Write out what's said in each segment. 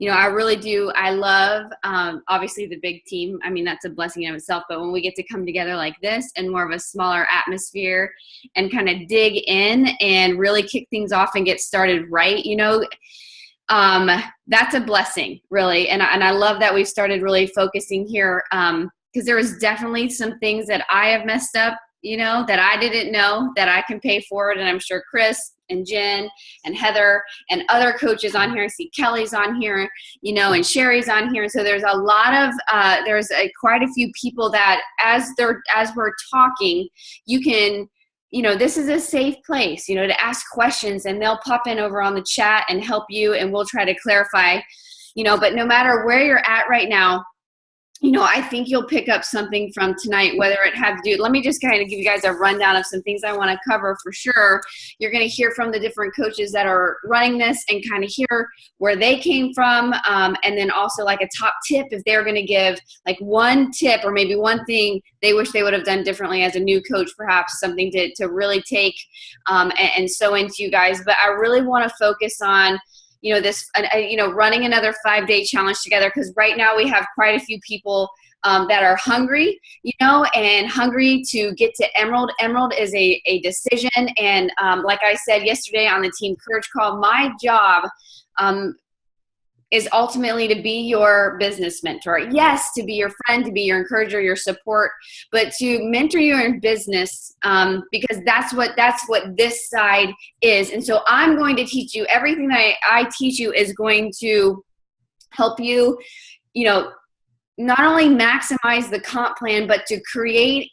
I really do. I love, obviously the big team. I mean, that's a blessing in of itself, but when we get to come together like this and more of a smaller atmosphere and kind of dig in and really kick things off and get started right, that's a blessing, really. And I love that we've started really focusing here, because there was definitely some things that I have messed up, that I didn't know that I can pay forward. And I'm sure Chris and Jen and Heather and other coaches on here. I see Kelly's on here, and Sherry's on here. And so there's a lot of, quite a few people that as we're talking, you can, this is a safe place, to ask questions, and they'll pop in over on the chat and help you, and we'll try to clarify, but no matter where you're at right now, I think you'll pick up something from tonight, whether it had to do, let me just kind of give you guys a rundown of some things I want to cover for sure. You're going to hear from the different coaches that are running this and kind of hear where they came from. And then also like a top tip, if they're going to give like one tip or maybe one thing they wish they would have done differently as a new coach, perhaps something to really take and sow into you guys. But I really want to focus on running another 5-day challenge together, because right now we have quite a few people that are hungry, and hungry to get to Emerald. Emerald is a decision. And like I said yesterday on the Team Courage call, my job is ultimately to be your business mentor. Yes, to be your friend, to be your encourager, your support, but to mentor you in business, because that's what this side is. And so I'm going to teach you everything that I teach you is going to help you, not only maximize the comp plan, but to create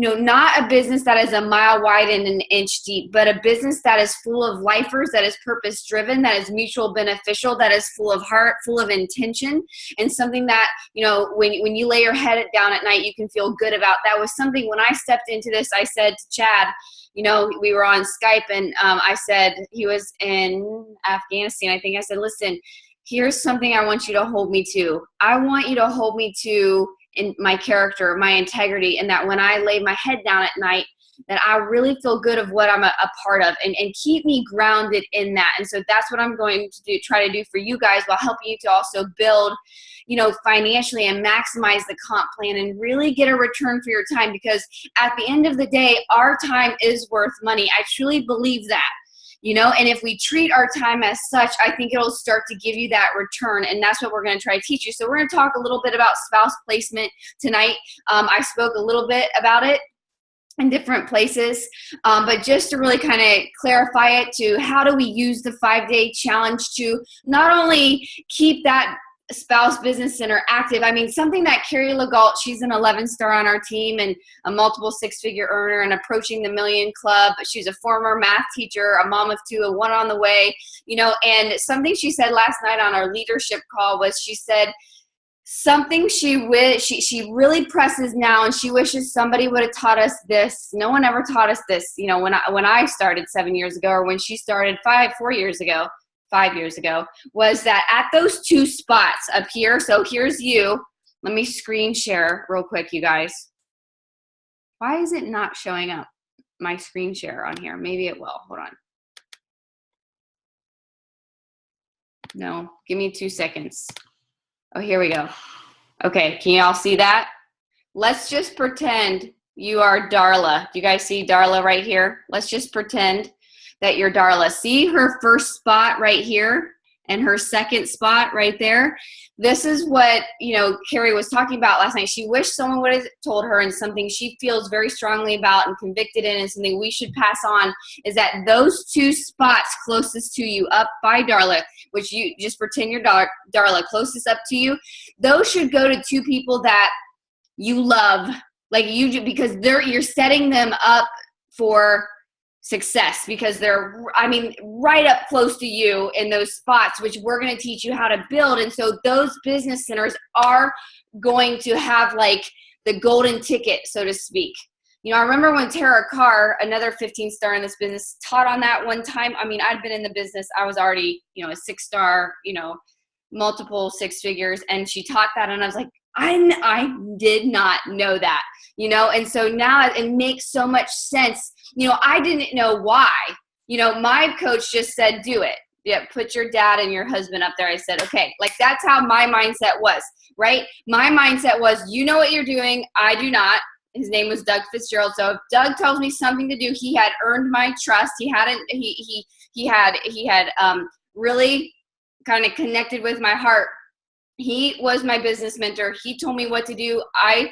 not a business that is a mile wide and an inch deep, but a business that is full of lifers, that is purpose driven, that is mutual beneficial, that is full of heart, full of intention, and something that, when you lay your head down at night, you can feel good about. That was something when I stepped into this, I said to Chad, we were on Skype, and I said, he was in Afghanistan. I think I said, listen, here's something I want you to hold me to. I want you to hold me to in my character, my integrity, and that when I lay my head down at night, that I really feel good of what I'm a part of, and keep me grounded in that. And so that's what I'm going to try to do for you guys, while helping you to also build, financially and maximize the comp plan and really get a return for your time, because at the end of the day, our time is worth money. I truly believe that. And if we treat our time as such, I think it'll start to give you that return. And that's what we're going to try to teach you. So we're going to talk a little bit about spouse placement tonight. I spoke a little bit about it in different places, but just to really kind of clarify it, to how do we use the 5-day challenge to not only keep that spouse business center active. I mean, something that Carrie Legault, she's an 11-star on our team and a multiple 6-figure earner and approaching the million club. She's a former math teacher, a mom of 2, a 1 on the way, and something she said last night on our leadership call was, she said something she really presses now, and she wishes somebody would have taught us this. No one ever taught us this, when I started 7 years ago, or when she started 5 years ago, was that at those 2 spots up here, so here's you. Let me screen share real quick, you guys. Why is it not showing up, my screen share on here? Maybe it will. Hold on. No, give me 2 seconds. Oh, here we go. Okay, can you all see that? Let's just pretend you are Darla. Do you guys see Darla right here? Let's just pretend that you're Darla. See her first spot right here and her second spot right there? This is what, Carrie was talking about last night. She wished someone would have told her, and something she feels very strongly about and convicted in, and something we should pass on, is that those 2 spots closest to you up by Darla, which you just pretend you're Darla, closest up to you, those should go to 2 people that you love, like you do, because you're setting them up for success, because they're, right up close to you in those spots, which we're going to teach you how to build. And so those business centers are going to have like the golden ticket, so to speak. I remember when Tara Carr, another 15-star in this business, taught on that one time. I'd been in the business. I was already, a 6-star, multiple 6 figures. And she taught that. And I was like, I did not know that, and so now it makes so much sense. I didn't know why, my coach just said, do it. yeah, put your dad and your husband up there. I said, okay, like that's how my mindset was, right? My mindset was, you know what you're doing. I do not. His name was Doug Fitzgerald. So if Doug tells me something to do, he had earned my trust. He had really kind of connected with my heart. He was my business mentor. He told me what to do. I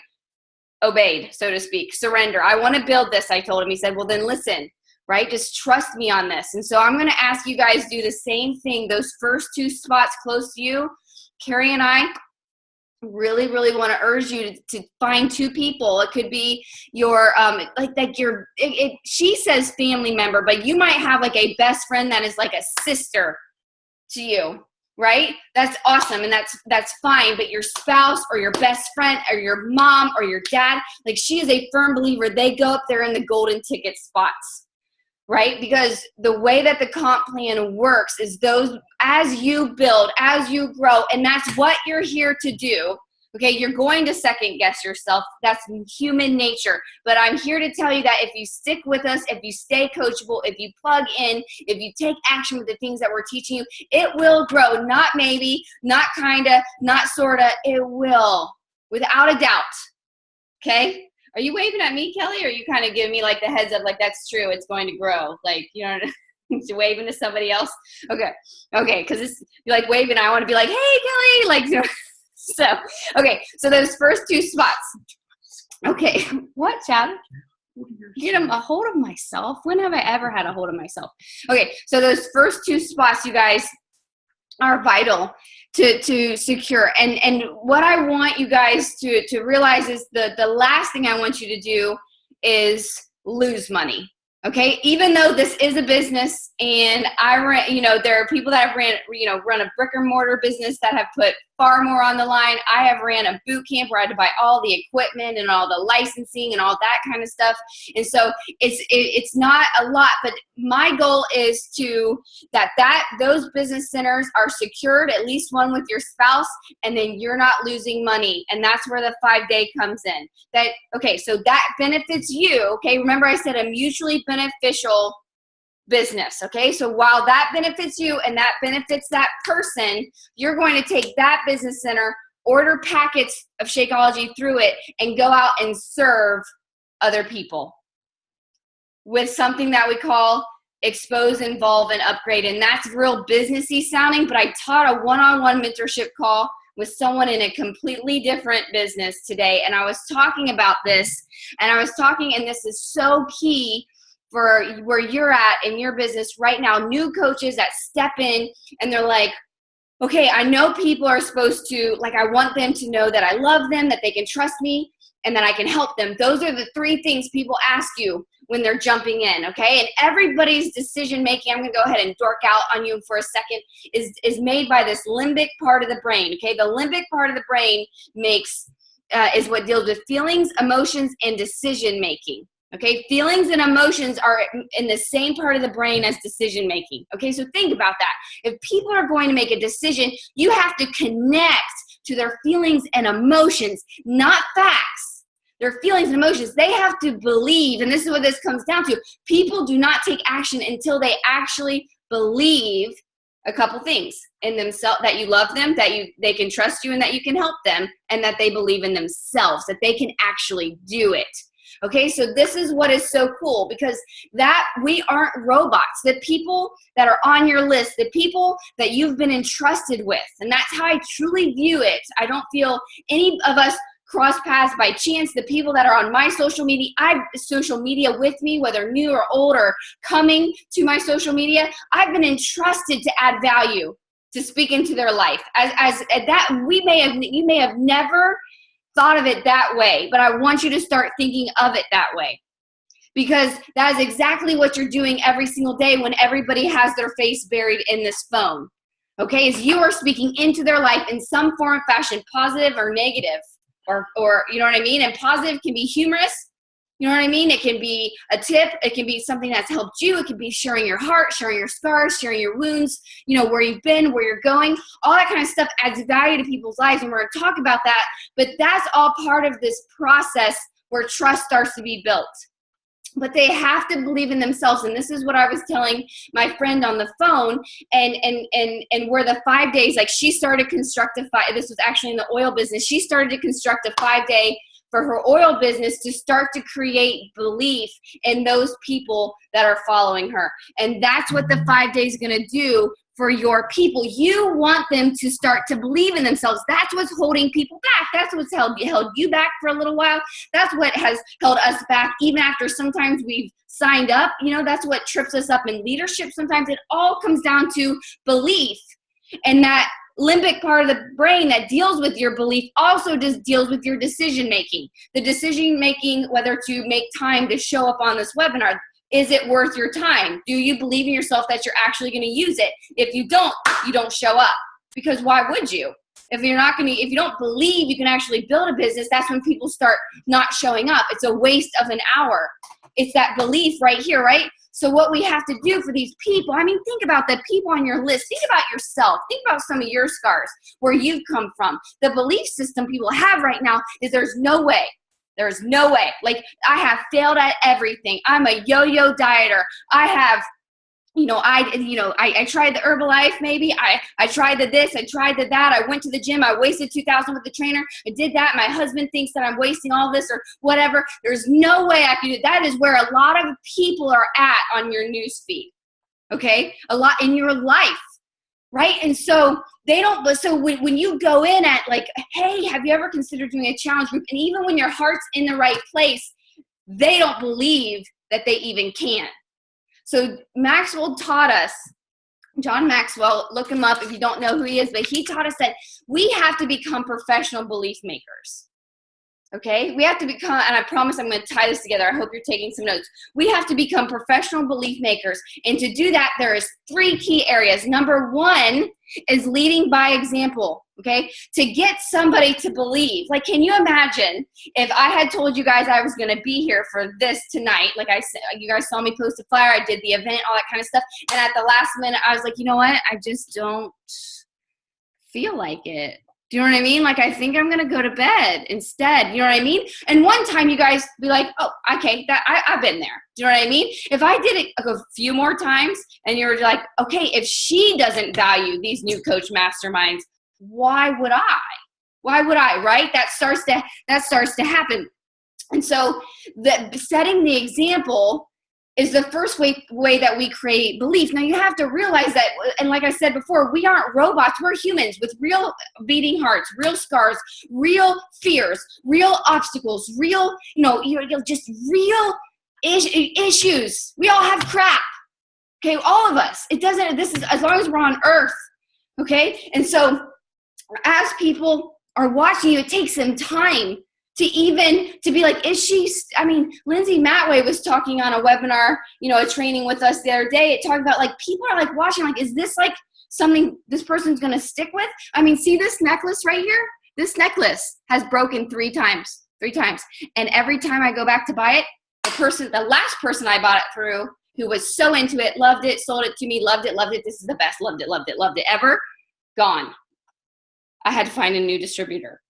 obeyed, so to speak, surrender. I want to build this. I told him. He said, well, then listen, right? Just trust me on this. And so I'm going to ask you guys to do the same thing. Those first 2 spots close to you, Carrie and I really, really want to urge you to find 2 people. It could be your, she says family member, but you might have like a best friend that is like a sister to you, right? That's awesome. And that's fine. But your spouse or your best friend or your mom or your dad, like she is a firm believer. They go up there in the golden ticket spots, right? Because the way that the comp plan works is those, as you build, as you grow, and that's what you're here to do. Okay, you're going to second guess yourself. That's human nature. But I'm here to tell you that if you stick with us, if you stay coachable, if you plug in, if you take action with the things that we're teaching you, it will grow. Not maybe, not kinda, not sorta. It will, without a doubt. Okay? Are you waving at me, Kelly, or are you kind of giving me like the heads up, like that's true, it's going to grow? Like, you know, you're waving to somebody else? Okay, because you're like waving, I want to be like, hey, Kelly, like, you know. So, okay, so those first 2 spots. Okay, what, Chad? Get a hold of myself? When have I ever had a hold of myself? Okay, so those first 2 spots, you guys, are vital to secure. And what I want you guys to realize is the last thing I want you to do is lose money. Okay, even though this is a business, and there are people that have run a brick and mortar business that have put far more on the line. I have ran a boot camp where I had to buy all the equipment and all the licensing and all that kind of stuff. And so it's not a lot, but my goal is that those business centers are secured, at least one with your spouse, and then you're not losing money. And that's where the 5-day comes in. So that benefits you. Okay, remember I said a mutually beneficial business. Okay, so while that benefits you and that benefits that person, you're going to take that business center, order packets of Shakeology through it, and go out and serve other people with something that we call expose, involve, and upgrade. And that's real businessy sounding, but I taught a one-on-one mentorship call with someone in a completely different business today. And I was talking about this, and this is so key for where you're at in your business right now. New coaches that step in and they're like, okay, I know people are supposed to, like, I want them to know that I love them, that they can trust me, and that I can help them. Those are the 3 things people ask you when they're jumping in, okay? And everybody's decision-making, I'm going to go ahead and dork out on you for a second, is made by this limbic part of the brain, okay? The limbic part of the brain is what deals with feelings, emotions, and decision-making. Okay, feelings and emotions are in the same part of the brain as decision making. Okay, so think about that. If people are going to make a decision, you have to connect to their feelings and emotions, not facts. Their feelings and emotions, they have to believe, and this is what this comes down to. People do not take action until they actually believe a couple things in themselves, that you love them, that they can trust you, and that you can help them, and that they believe in themselves, that they can actually do it. Okay, so this is what is so cool, because that we aren't robots. The people that are on your list, the people that you've been entrusted with, and that's how I truly view it. I don't feel any of us cross paths by chance. The people that are on my social media, social media with me, whether new or old or coming to my social media, I've been entrusted to add value, to speak into their life. As that, you may have never thought of it that way, but I want you to start thinking of it that way, because that is exactly what you're doing every single day when everybody has their face buried in this phone. Okay, is you are speaking into their life in some form of fashion, positive or negative, or you know what I mean? And positive can be humorous. You know what I mean? It can be a tip. It can be something that's helped you. It can be sharing your heart, sharing your scars, sharing your wounds, where you've been, where you're going. All that kind of stuff adds value to people's lives, and we're going to talk about that. But that's all part of this process where trust starts to be built. but they have to believe in themselves. And this is what I was telling my friend on the phone, and where the 5 days, like she started this was actually in the oil business. She started to construct a 5-day for her oil business to start to create belief in those people that are following her. And that's what the 5 days is going to do for your people. You want them to start to believe in themselves. That's what's holding people back. That's what's held you back for a little while. That's what has held us back even after sometimes we've signed up. That's what trips us up in leadership. Sometimes it all comes down to belief. And that limbic part of the brain that deals with your belief also just deals with your decision making. The decision making, whether to make time to show up on this webinar. Is it worth your time? Do you believe in yourself that you're actually going to use it? If you don't show up. Because why would you? If you don't believe you can actually build a business, that's when people start not showing up. It's a waste of an hour. It's that belief right here, right? So what we have to do for these people, think about the people on your list. Think about yourself. Think about some of your scars, where you've come from. The belief system people have right now is there's no way. There's no way. Like, I have failed at everything. I'm a yo-yo dieter. I have, I tried the Herbalife maybe. I tried the this, I tried the that. I went to the gym. I wasted $2,000 with the trainer. I did that. My husband thinks that I'm wasting all this or whatever. There's no way I can do it. That is where a lot of people are at on your news feed. Okay? A lot in your life. Right? And so when you go in at like, hey, have you ever considered doing a challenge group? And even when your heart's in the right place, they don't believe that they even can. So Maxwell taught us, John Maxwell, look him up if you don't know who he is, but he taught us that we have to become professional belief makers. Okay, we have to become, and I promise I'm going to tie this together. I hope you're taking some notes. We have to become professional belief makers. And to do that, there is 3 key areas. Number 1 is leading by example. Okay, to get somebody to believe. Like, can you imagine if I had told you guys I was going to be here for this tonight? Like I said, you guys saw me post a flyer. I did the event, all that kind of stuff. And at the last minute, I was like, you know what? I just don't feel like it. Do you know what I mean? Like, I think I'm going to go to bed instead. You know what I mean? And one time you guys be like, oh, okay, I've been there. Do you know what I mean? If I did it a few more times and you were like, okay, if she doesn't value these new coach masterminds, why would I? Why would I, right? That starts to happen. And so setting the example is the first way that we create belief. Now you have to realize that, and like I said before, we aren't robots. We're humans with real beating hearts, real scars, real fears, real obstacles, real, just real issues. We all have crap. Okay, all of us. This is as long as we're on earth. Okay, and so as people are watching you, it takes them time to be like, Lindsay Matway was talking on a webinar, a training with us the other day. It talked about, like, people are like watching, like, is this like something this person's going to stick with? See this necklace right here? This necklace has broken 3 times. And every time I go back to buy it, the last person I bought it through, who was so into it, loved it, sold it to me, loved it. This is the best, loved it ever, gone. I had to find a new distributor.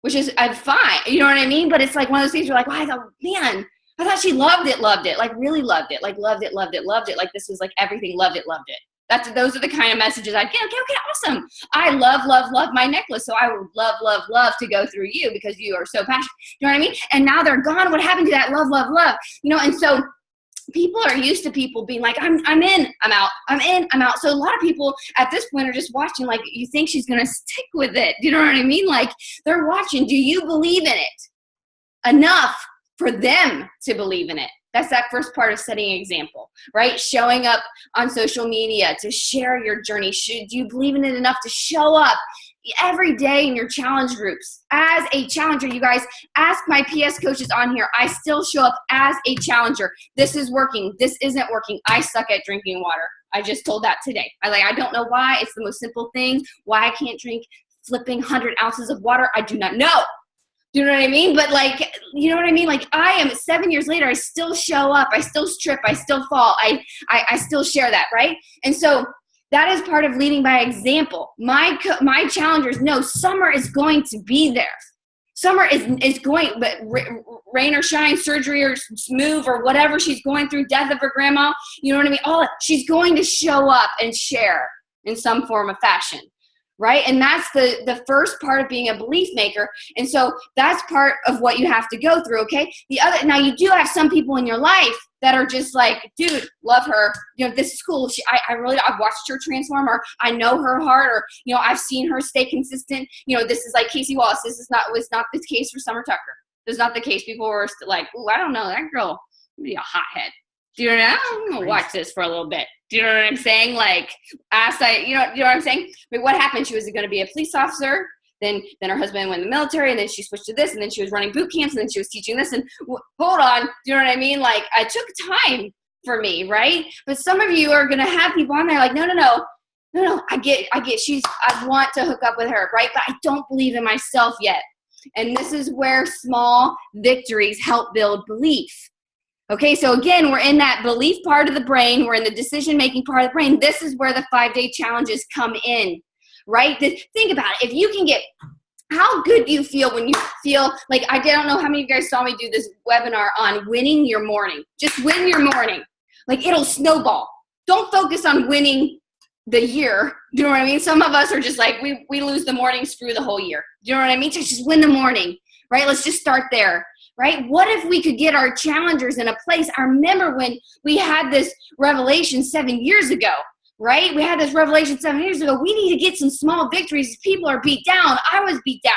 Which is fine, you know what I mean? But it's like one of those things where like, I thought she loved it, like really loved it, like loved it. Like this was like everything, loved it. Those are the kind of messages I get. Okay, awesome. I love my necklace. So I would love to go through you because you are so passionate. You know what I mean? And now they're gone. What happened to that love? And so people are used to people being like, I'm in, I'm out, I'm in, I'm out. So a lot of people at this point are just watching, like, you think she's going to stick with it. Do you know what I mean? Like, they're watching. Do you believe in it enough for them to believe in it? That's that first part of setting an example, right? Showing up on social media to share your journey. Do you believe in it enough to show up every day in your challenge groups? As a challenger, you guys, ask my PS coaches on here. I still show up as a challenger. This is working. This isn't working. I suck at drinking water. I just told that today. I don't know why. It's the most simple thing. Why I can't drink flipping 100 ounces of water, I do not know. Do you know what I mean? But like, you know what I mean? Like, I am 7 years later, I still show up. I still trip. I still fall. I still share that, right? And so that is part of leading by example. My challengers know summer is going to be there. Summer is going, but rain or shine, surgery or move or whatever she's going through, death of her grandma, you know what I mean? She's going to show up and share in some form of fashion, right? And that's the first part of being a belief maker. And so that's part of what you have to go through, okay? Now you do have some people in your life that are just like, dude, love her. You know, this is cool. I've watched her transform, or I know her heart, or, you know, I've seen her stay consistent. You know, this is like Casey Wallace. Was not the case for Summer Tucker. This is not the case. People were like, ooh, I don't know. That girl would be a hothead. Do you know what I mean? I'm going to watch this for a little bit. Do you know what I'm saying? Like, you know what I'm saying? But what happened? She was going to be a police officer. Then her husband went in the military, and then she switched to this, and then she was running boot camps, and then she was teaching this. And hold on, do you know what I mean? Like, it took time for me, right? But some of you are going to have people on there like, no, I get, I want to hook up with her, right? But I don't believe in myself yet. And this is where small victories help build belief. Okay, so again, we're in that belief part of the brain. We're in the decision-making part of the brain. This is where the 5-day challenges come in, right? Think about it. If you can get, how good do you feel when you feel like, I don't know how many of you guys saw me do this webinar on winning your morning. Just win your morning. Like, it'll snowball. Don't focus on winning the year. Do you know what I mean? Some of us are just like, we lose the morning, screw the whole year. Do you know what I mean? Just win the morning, right? Let's just start there. Right? What if we could get our challengers in a place? I remember when we had this revelation 7 years ago, right? We had this revelation 7 years ago. We need to get some small victories. People are beat down. I was beat down.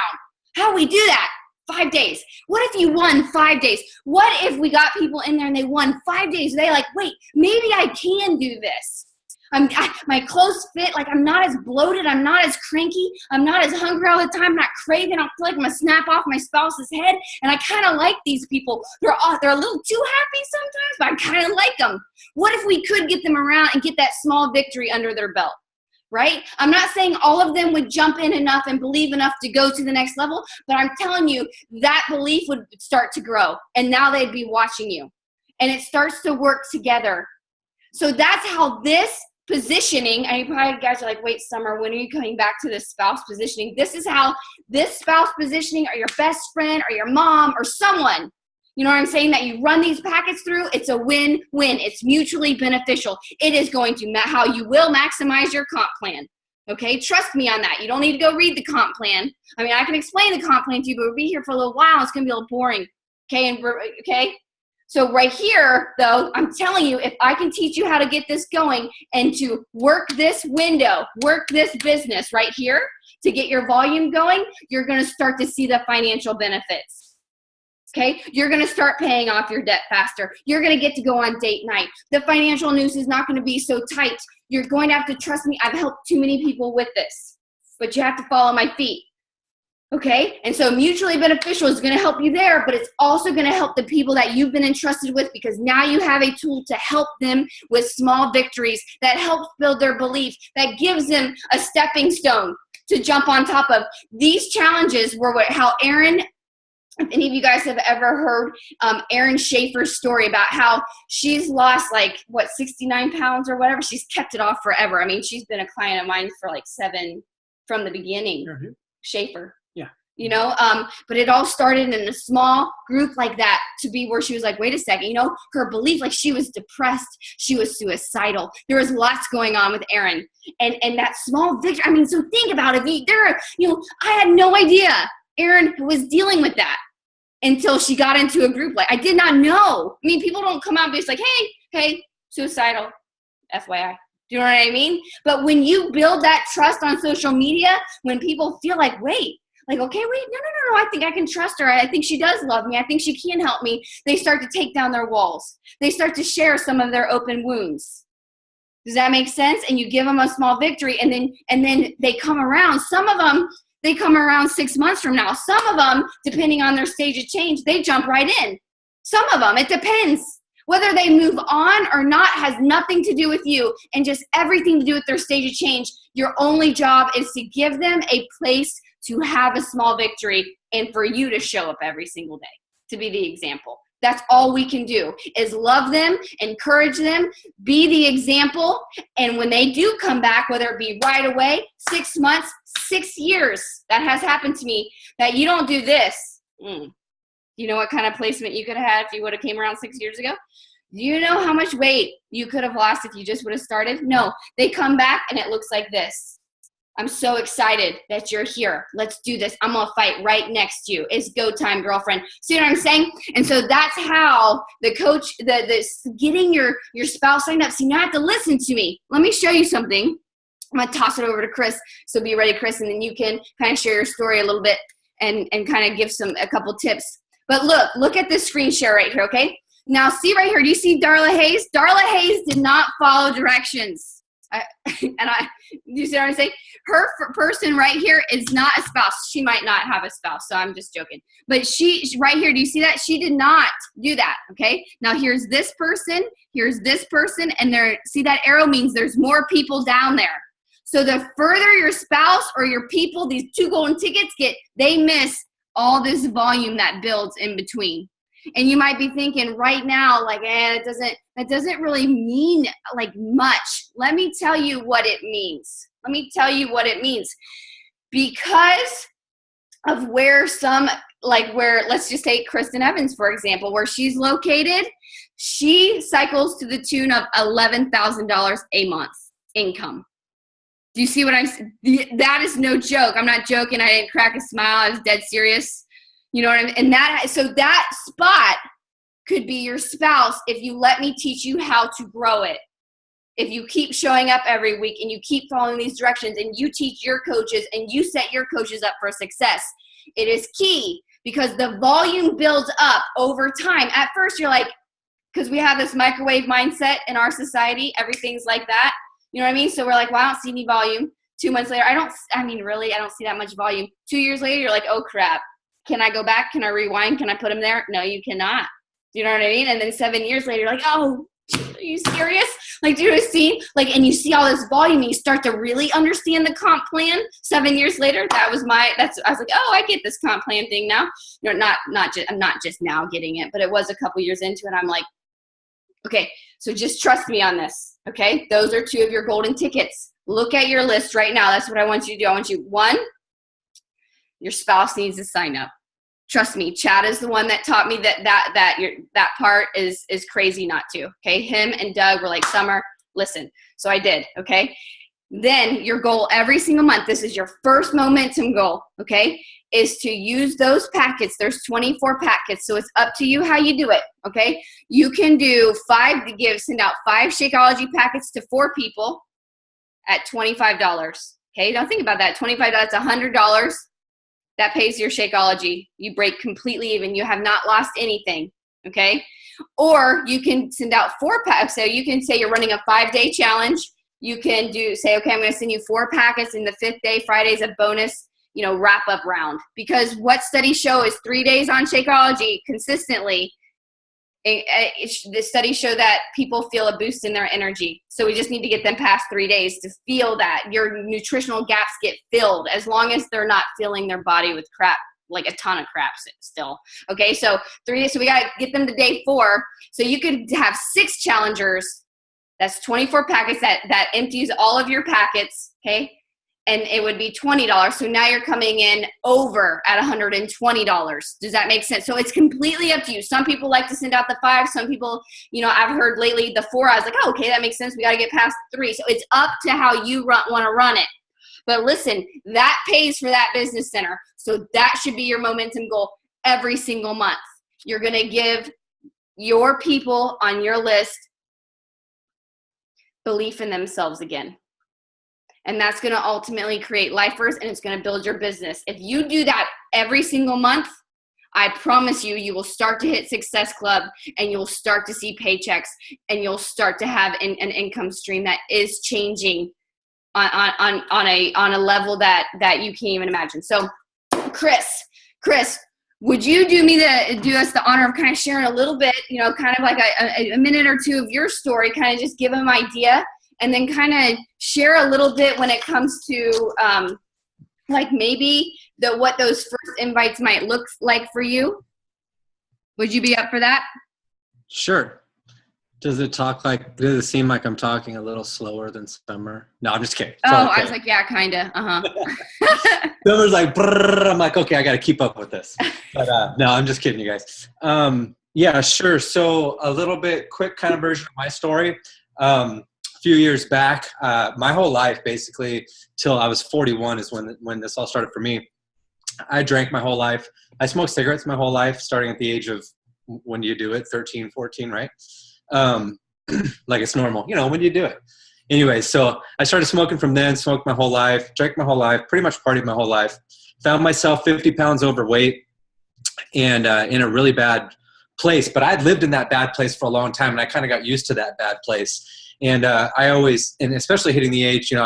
How do we do that? 5 days. What if you won 5 days? What if we got people in there and they won 5 days? They like, wait, maybe I can do this. My clothes fit, like I'm not as bloated, I'm not as cranky, I'm not as hungry all the time, I'm not craving, I don't feel like I'm gonna snap off my spouse's head, and I kind of like these people. They're a little too happy sometimes, but I kind of like them. What if we could get them around and get that small victory under their belt, right? I'm not saying all of them would jump in enough and believe enough to go to the next level, but I'm telling you that belief would start to grow, and now they'd be watching you, and it starts to work together. So that's how this positioning, and you probably guys are like, wait, Summer, when are you coming back to this spouse positioning? This is how this spouse positioning, or your best friend or your mom or someone, you know what I'm saying, that you run these packets through, it's a win-win. It's mutually beneficial. It is going to how you will maximize your comp plan. Okay, trust me on that. You don't need to go read the comp plan. I mean, I can explain the comp plan to you, but we'll be here for a little while. It's going to be a little boring. Okay. So right here, though, I'm telling you, if I can teach you how to get this going and to work this window, work this business right here to get your volume going, you're going to start to see the financial benefits. Okay? You're going to start paying off your debt faster. You're going to get to go on date night. The financial noose is not going to be so tight. You're going to have to trust me. I've helped too many people with this, but you have to follow my feet. Okay, and so mutually beneficial is going to help you there, but it's also going to help the people that you've been entrusted with, because now you have a tool to help them with small victories that helps build their belief, that gives them a stepping stone to jump on top of. These challenges were how Erin, if any of you guys have ever heard Erin Schaefer's story about how she's lost 69 pounds or whatever. She's kept it off forever. I mean, she's been a client of mine for 7 from the beginning. Mm-hmm. Schaefer. You know, but it all started in a small group like that, to be where she was like, wait a second, you know, her belief, like she was depressed, she was suicidal. There was lots going on with Erin, and that small victory. I mean, so think about it. I had no idea Erin was dealing with that until she got into a group. Like, I did not know. I mean, people don't come out and be like, hey, suicidal, FYI. Do you know what I mean? But when you build that trust on social media, when people feel like, wait, okay, wait, no, I think I can trust her. I think she does love me. I think she can help me. They start to take down their walls. They start to share some of their open wounds. Does that make sense? And you give them a small victory, and then they come around. Some of them, they come around 6 months from now. Some of them, depending on their stage of change, they jump right in. Some of them, it depends. Whether they move on or not has nothing to do with you, and just everything to do with their stage of change. Your only job is to give them a place to have a small victory, and for you to show up every single day, to be the example. That's all we can do is love them, encourage them, be the example. And when they do come back, whether it be right away, 6 months, 6 years, that has happened to me, that you don't do this. You know what kind of placement you could have had if you would have came around 6 years ago? Do you know how much weight you could have lost if you just would have started? No, they come back and it looks like this. I'm so excited that you're here. Let's do this. I'm going to fight right next to you. It's go time, girlfriend. See what I'm saying? And so that's how the coach, the getting your spouse signed up. So you have to listen to me. Let me show you something. I'm going to toss it over to Chris. So be ready, Chris, and then you can kind of share your story a little bit and kind of give a couple tips. But look at this screen share right here, okay? Now see right here, do you see Darla Hayes? Darla Hayes did not follow directions. You see what I'm saying? Her person right here is not a spouse. She might not have a spouse, so I'm just joking. But she right here, do you see that? She did not do that, okay? Now here's this person, and there, see that arrow means there's more people down there. So the further your spouse or your people, these 2 golden tickets get, they miss all this volume that builds in between. And you might be thinking right now, like, that doesn't really mean like much. Let me tell you what it means. Because of where let's just take Kristen Evans, for example, where she's located, she cycles to the tune of $11,000 a month income. Do you see what that is no joke. I'm not joking. I didn't crack a smile. I was dead serious. You know what I mean? And so that spot could be your spouse if you let me teach you how to grow it. If you keep showing up every week and you keep following these directions and you teach your coaches and you set your coaches up for success, it is key because the volume builds up over time. At first you're like, because we have this microwave mindset in our society, everything's like that. You know what I mean? So we're like, well, I don't see any volume. 2 months later, I don't see that much volume. 2 years later, you're like, oh crap. Can I go back? Can I rewind? Can I put them there? No, you cannot. Do you know what I mean? And then 7 years later, you're like, oh, are you serious? Like, do you see? Like, and you see all this volume and you start to really understand the comp plan. 7 years later, I was like, oh, I get this comp plan thing now. You know, I'm not just now getting it, but it was a couple years into it. I'm like, okay, so just trust me on this. Okay. Those are 2 of your golden tickets. Look at your list right now. That's what I want you to do. I want you, 1, your spouse needs to sign up. Trust me, Chad is the one that taught me that part is crazy not to. Okay, him and Doug were like, Summer, listen. So I did. Okay, then your goal every single month. This is your first momentum goal. Okay, is to use those packets. There's 24 packets, so it's up to you how you do it. Okay, you can do send out 5 Shakeology packets to 4 people at $25. Okay, don't think about that. $25. That's $100. That pays your Shakeology. You break completely even. You have not lost anything, okay? Or you can send out 4 packs. So you can say you're running a 5-day challenge. You can say, okay, I'm going to send you 4 packets, and the 5th day, Friday's a bonus, wrap-up round. Because what studies show is 3 days on Shakeology consistently. The studies show that people feel a boost in their energy. So we just need to get them past 3 days to feel that your nutritional gaps get filled, as long as they're not filling their body with crap, like a ton of crap still. Okay, so 3 days. So we got to get them to day 4. So you could have 6 challengers. That's 24 packets that empties all of your packets. Okay. And it would be $20. So now you're coming in over at $120. Does that make sense? So it's completely up to you. Some people like to send out the 5. Some people, I've heard lately the 4. I was like, oh, okay, that makes sense. We got to get past 3. So it's up to how you want to run it. But listen, that pays for that business center. So that should be your momentum goal every single month. You're going to give your people on your list belief in themselves again. And that's going to ultimately create lifers, and it's going to build your business. If you do that every single month, I promise you will start to hit Success Club, and you'll start to see paychecks, and you'll start to have an income stream that is changing on a level that you can't even imagine. So, Chris, would you do us the honor of kind of sharing a little bit, kind of like a minute or 2 of your story, kind of just give them an idea, and then kind of share a little bit when it comes to like maybe what those first invites might look like for you? Would you be up for that? Sure. Does it seem like I'm talking a little slower than Summer? No, I'm just kidding. I was like, yeah, kind of. Summer's like, brrr. I'm like, okay, I got to keep up with this. But no, I'm just kidding, you guys. Yeah, sure. So a little bit quick kind of version of my story. A few years back, my whole life, basically till I was 41 is when this all started for me. I drank my whole life. I smoked cigarettes my whole life, starting at the age of, when do you do it? 13, 14, right? Like it's normal, when do you do it? Anyway, so I started smoking from then, smoked my whole life, drank my whole life, pretty much partied my whole life. Found myself 50 pounds overweight and in a really bad place. But I'd lived in that bad place for a long time, and I kind of got used to that bad place. And I always, and especially hitting the age, when I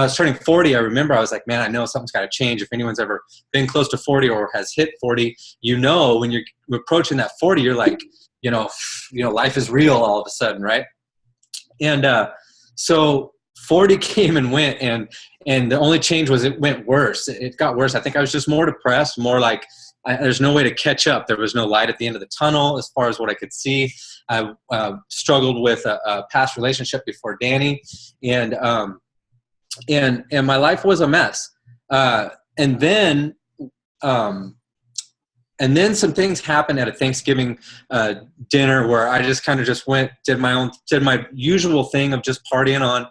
was turning 40, I remember I was like, man, I know something's got to change. If anyone's ever been close to 40 or has hit 40, when you're approaching that 40, you're like, life is real all of a sudden, right? And so 40 came and went, and the only change was it went worse. It got worse. I think I was just more depressed, more like there's no way to catch up. There was no light at the end of the tunnel as far as what I could see. I struggled with a past relationship before Danny, and my life was a mess. And then some things happened at a Thanksgiving dinner where I just kind of did my usual thing of just partying on.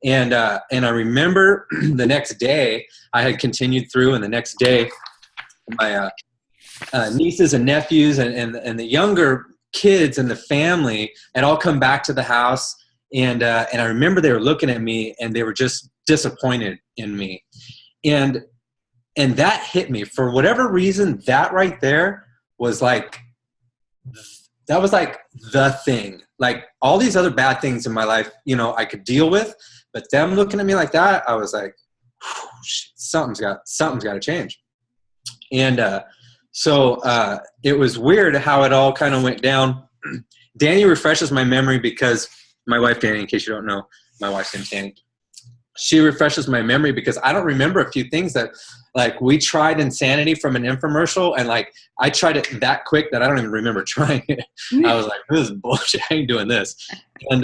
And I remember the next day I had continued through, and the next day my nieces and nephews and the younger kids and the family had all come back to the house. And I remember they were looking at me and they were just disappointed in me. And that hit me for whatever reason. That right there was like the thing. Like all these other bad things in my life, I could deal with, but them looking at me like that, I was like, something's got to change. And so it was weird how it all kind of went down. Danny refreshes my memory because my wife, Danny, in case you don't know, my wife's name's Danny. She refreshes my memory because I don't remember a few things that, like, we tried insanity from an infomercial, and like I tried it that quick that I don't even remember trying it. I was like, this is bullshit. I ain't doing this. And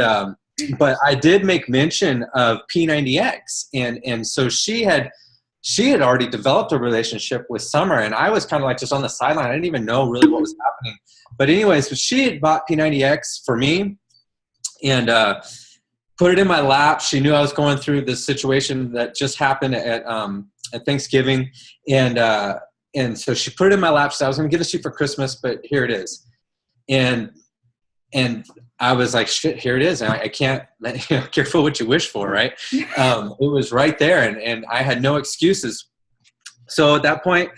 but I did make mention of P90X, and so she had already developed a relationship with Summer, and I was kind of like just on the sideline. I didn't even know really what was happening. But anyways, so she had bought P90X for me, and put it in my lap. She knew I was going through this situation that just happened at Thanksgiving. And so she put it in my lap. She said, I was going to give this to you for Christmas, but here it is. And I was like, shit, here it is. And I can't, careful what you wish for, right? It was right there. And I had no excuses. So at that point,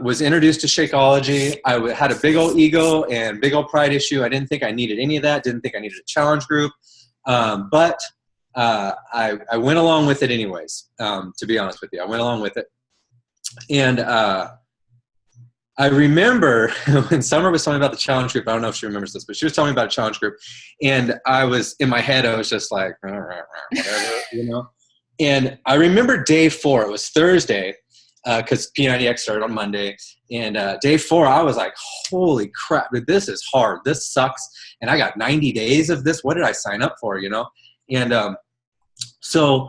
was introduced to Shakeology. I had a big old ego and big old pride issue. I didn't think I needed any of that. Didn't think I needed a challenge group. But I went along with it anyways, to be honest with you. I went along with it. And I remember when Summer was telling me about the challenge group, I don't know if she remembers this, but she was telling me about a challenge group. And I was, in my head, I was just like, whatever, And I remember day 4, it was Thursday, because P90X started on Monday. And day 4, I was like, holy crap, dude, this is hard. This sucks. And I got 90 days of this. What did I sign up for, And so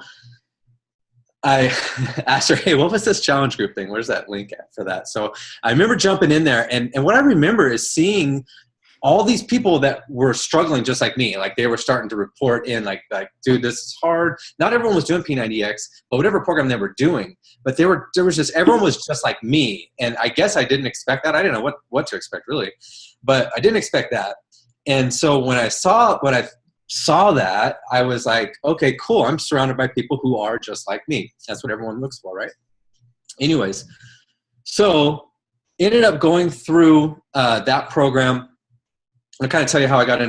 I asked her, hey, what was this challenge group thing? Where's that link at for that? So I remember jumping in there. And what I remember is seeing all these people that were struggling just like me. Like they were starting to report in like, dude, this is hard. Not everyone was doing P90X, but whatever program they were doing. But everyone was just like me. And I guess I didn't expect that. I didn't know what to expect really, but I didn't expect that. And so when I saw that, I was like, okay, cool. I'm surrounded by people who are just like me. That's what everyone looks for, right? Anyways, so ended up going through that program. I'll kind of tell you how I got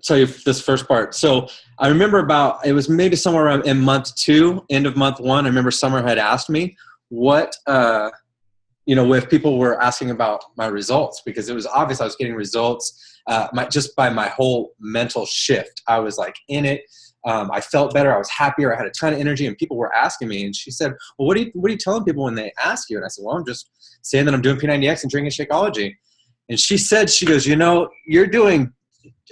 tell you this first part. So I remember it was maybe somewhere around in month 2, end of month 1. I remember Summer had asked me what, if people were asking about my results, because it was obvious I was getting results just by my whole mental shift. I was like in it. I felt better. I was happier. I had a ton of energy, and people were asking me. And she said, well, what are you telling people when they ask you? And I said, well, I'm just saying that I'm doing P90X and drinking Shakeology. And she goes, you're doing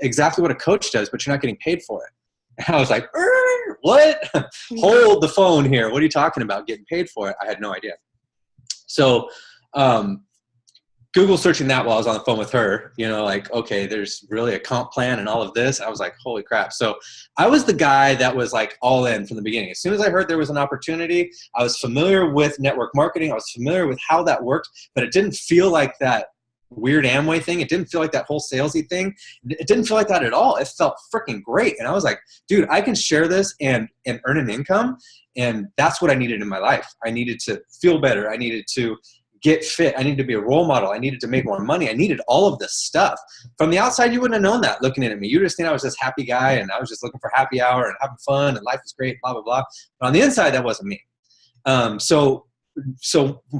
exactly what a coach does, but you're not getting paid for it. And I was like, what? Hold the phone here. What are you talking about? Getting paid for it? I had no idea. So, Google searching that while I was on the phone with her, okay, there's really a comp plan and all of this. I was like, holy crap. So I was the guy that was like all in from the beginning. As soon as I heard there was an opportunity, I was familiar with network marketing. I was familiar with how that worked, but it didn't feel like that weird Amway thing. It didn't feel like that whole salesy thing. It didn't feel like that at all. It felt freaking great. And I was like, dude, I can share this and earn an income. And that's what I needed in my life. I needed to feel better. I needed to get fit. I needed to be a role model. I needed to make more money. I needed all of this stuff. From the outside, you wouldn't have known that looking at me. You just think I was this happy guy and I was just looking for happy hour and having fun and life is great, blah, blah, blah. But on the inside, that wasn't me. So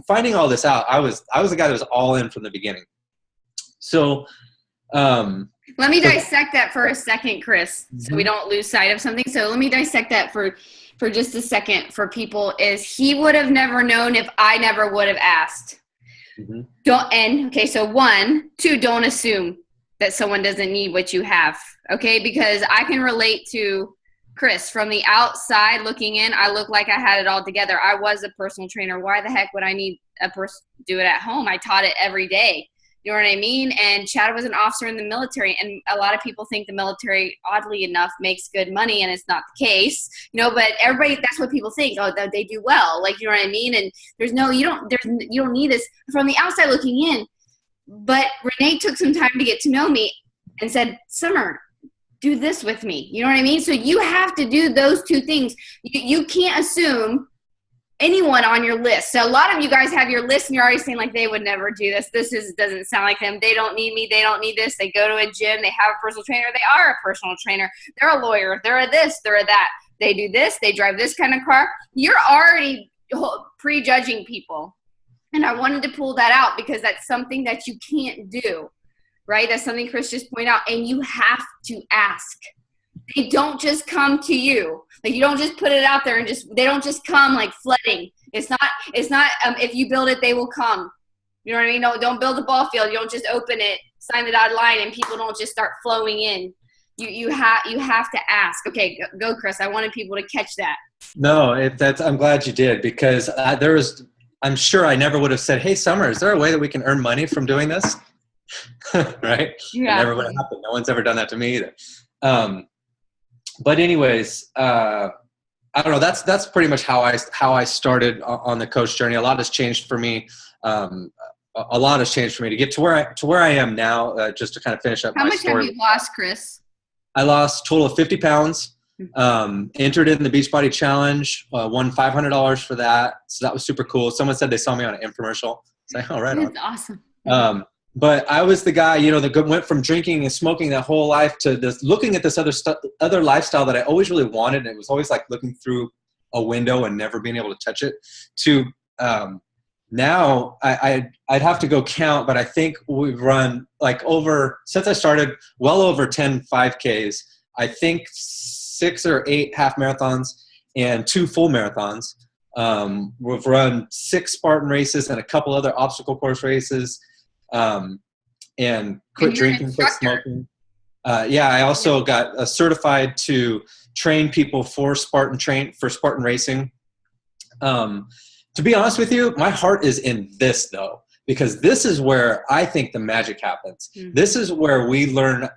finding all this out, I was the guy that was all in from the beginning. So let me dissect that for a second, Chris, so we don't lose sight of something. So let me dissect that for just a second for people. Is he would have never known if I never would have asked. So 1, 2, don't assume that someone doesn't need what you have. Okay. Because I can relate to Chris from the outside looking in. I look like I had it all together. I was a personal trainer. Why the heck would I need a person to do it at home? I taught it every day. You know what I mean? And Chad was an officer in the military, and a lot of people think the military, oddly enough, makes good money, and it's not the case. But everybody, that's what people think. Oh, that they do well. Like, you know what I mean? And you don't need this from the outside looking in. But Renee took some time to get to know me and said, Summer, do this with me. You know what I mean? So you have to do those two things. You can't assume anyone on your list. So a lot of you guys have your list and you're already saying like, they would never do this. Doesn't sound like them. They don't need me. They don't need this. They go to a gym. They have a personal trainer. They are a personal trainer. They're a lawyer. They're a this. They're a that. They do this. They drive this kind of car. You're already prejudging people. And I wanted to pull that out because that's something that you can't do, right? That's something Chris just pointed out. And you have to ask. They don't just come to you. Like, you don't just put it out there and they don't just come like flooding. It's not if you build it, they will come. You know what I mean? No, don't build a ball field. You don't just open it, sign the dotted line, and people don't just start flowing in. You have to ask. Okay, go Chris. I wanted people to catch that. No, I'm glad you did, because I'm sure I never would have said, hey, Summer, is there a way that we can earn money from doing this? Right? Yeah. It never would have happened. No one's ever done that to me either. But anyways, I don't know. That's pretty much how I started on the coach journey. A lot has changed for me. A lot has changed for me to get to where I am now. Just to kind of finish up my story. How much have you lost, Chris? I lost a total of 50 pounds. Entered in the Beachbody Challenge. Won $500 for that. So that was super cool. Someone said they saw me on an infomercial. It's like, oh, right on. That's awesome. But I was the guy, that went from drinking and smoking that whole life to looking at this other lifestyle that I always really wanted. And it was always like looking through a window and never being able to touch it. To now, I'd have to go count, but I think we've run since I started, well over 10 5Ks. I think 6 or 8 half marathons and 2 full marathons. We've run 6 Spartan races and a couple other obstacle course races. And quit drinking, quit smoking. I also got certified to train people for Spartan racing. To be honest with you, my heart is in this though, because this is where I think the magic happens. Mm-hmm. This is where we learn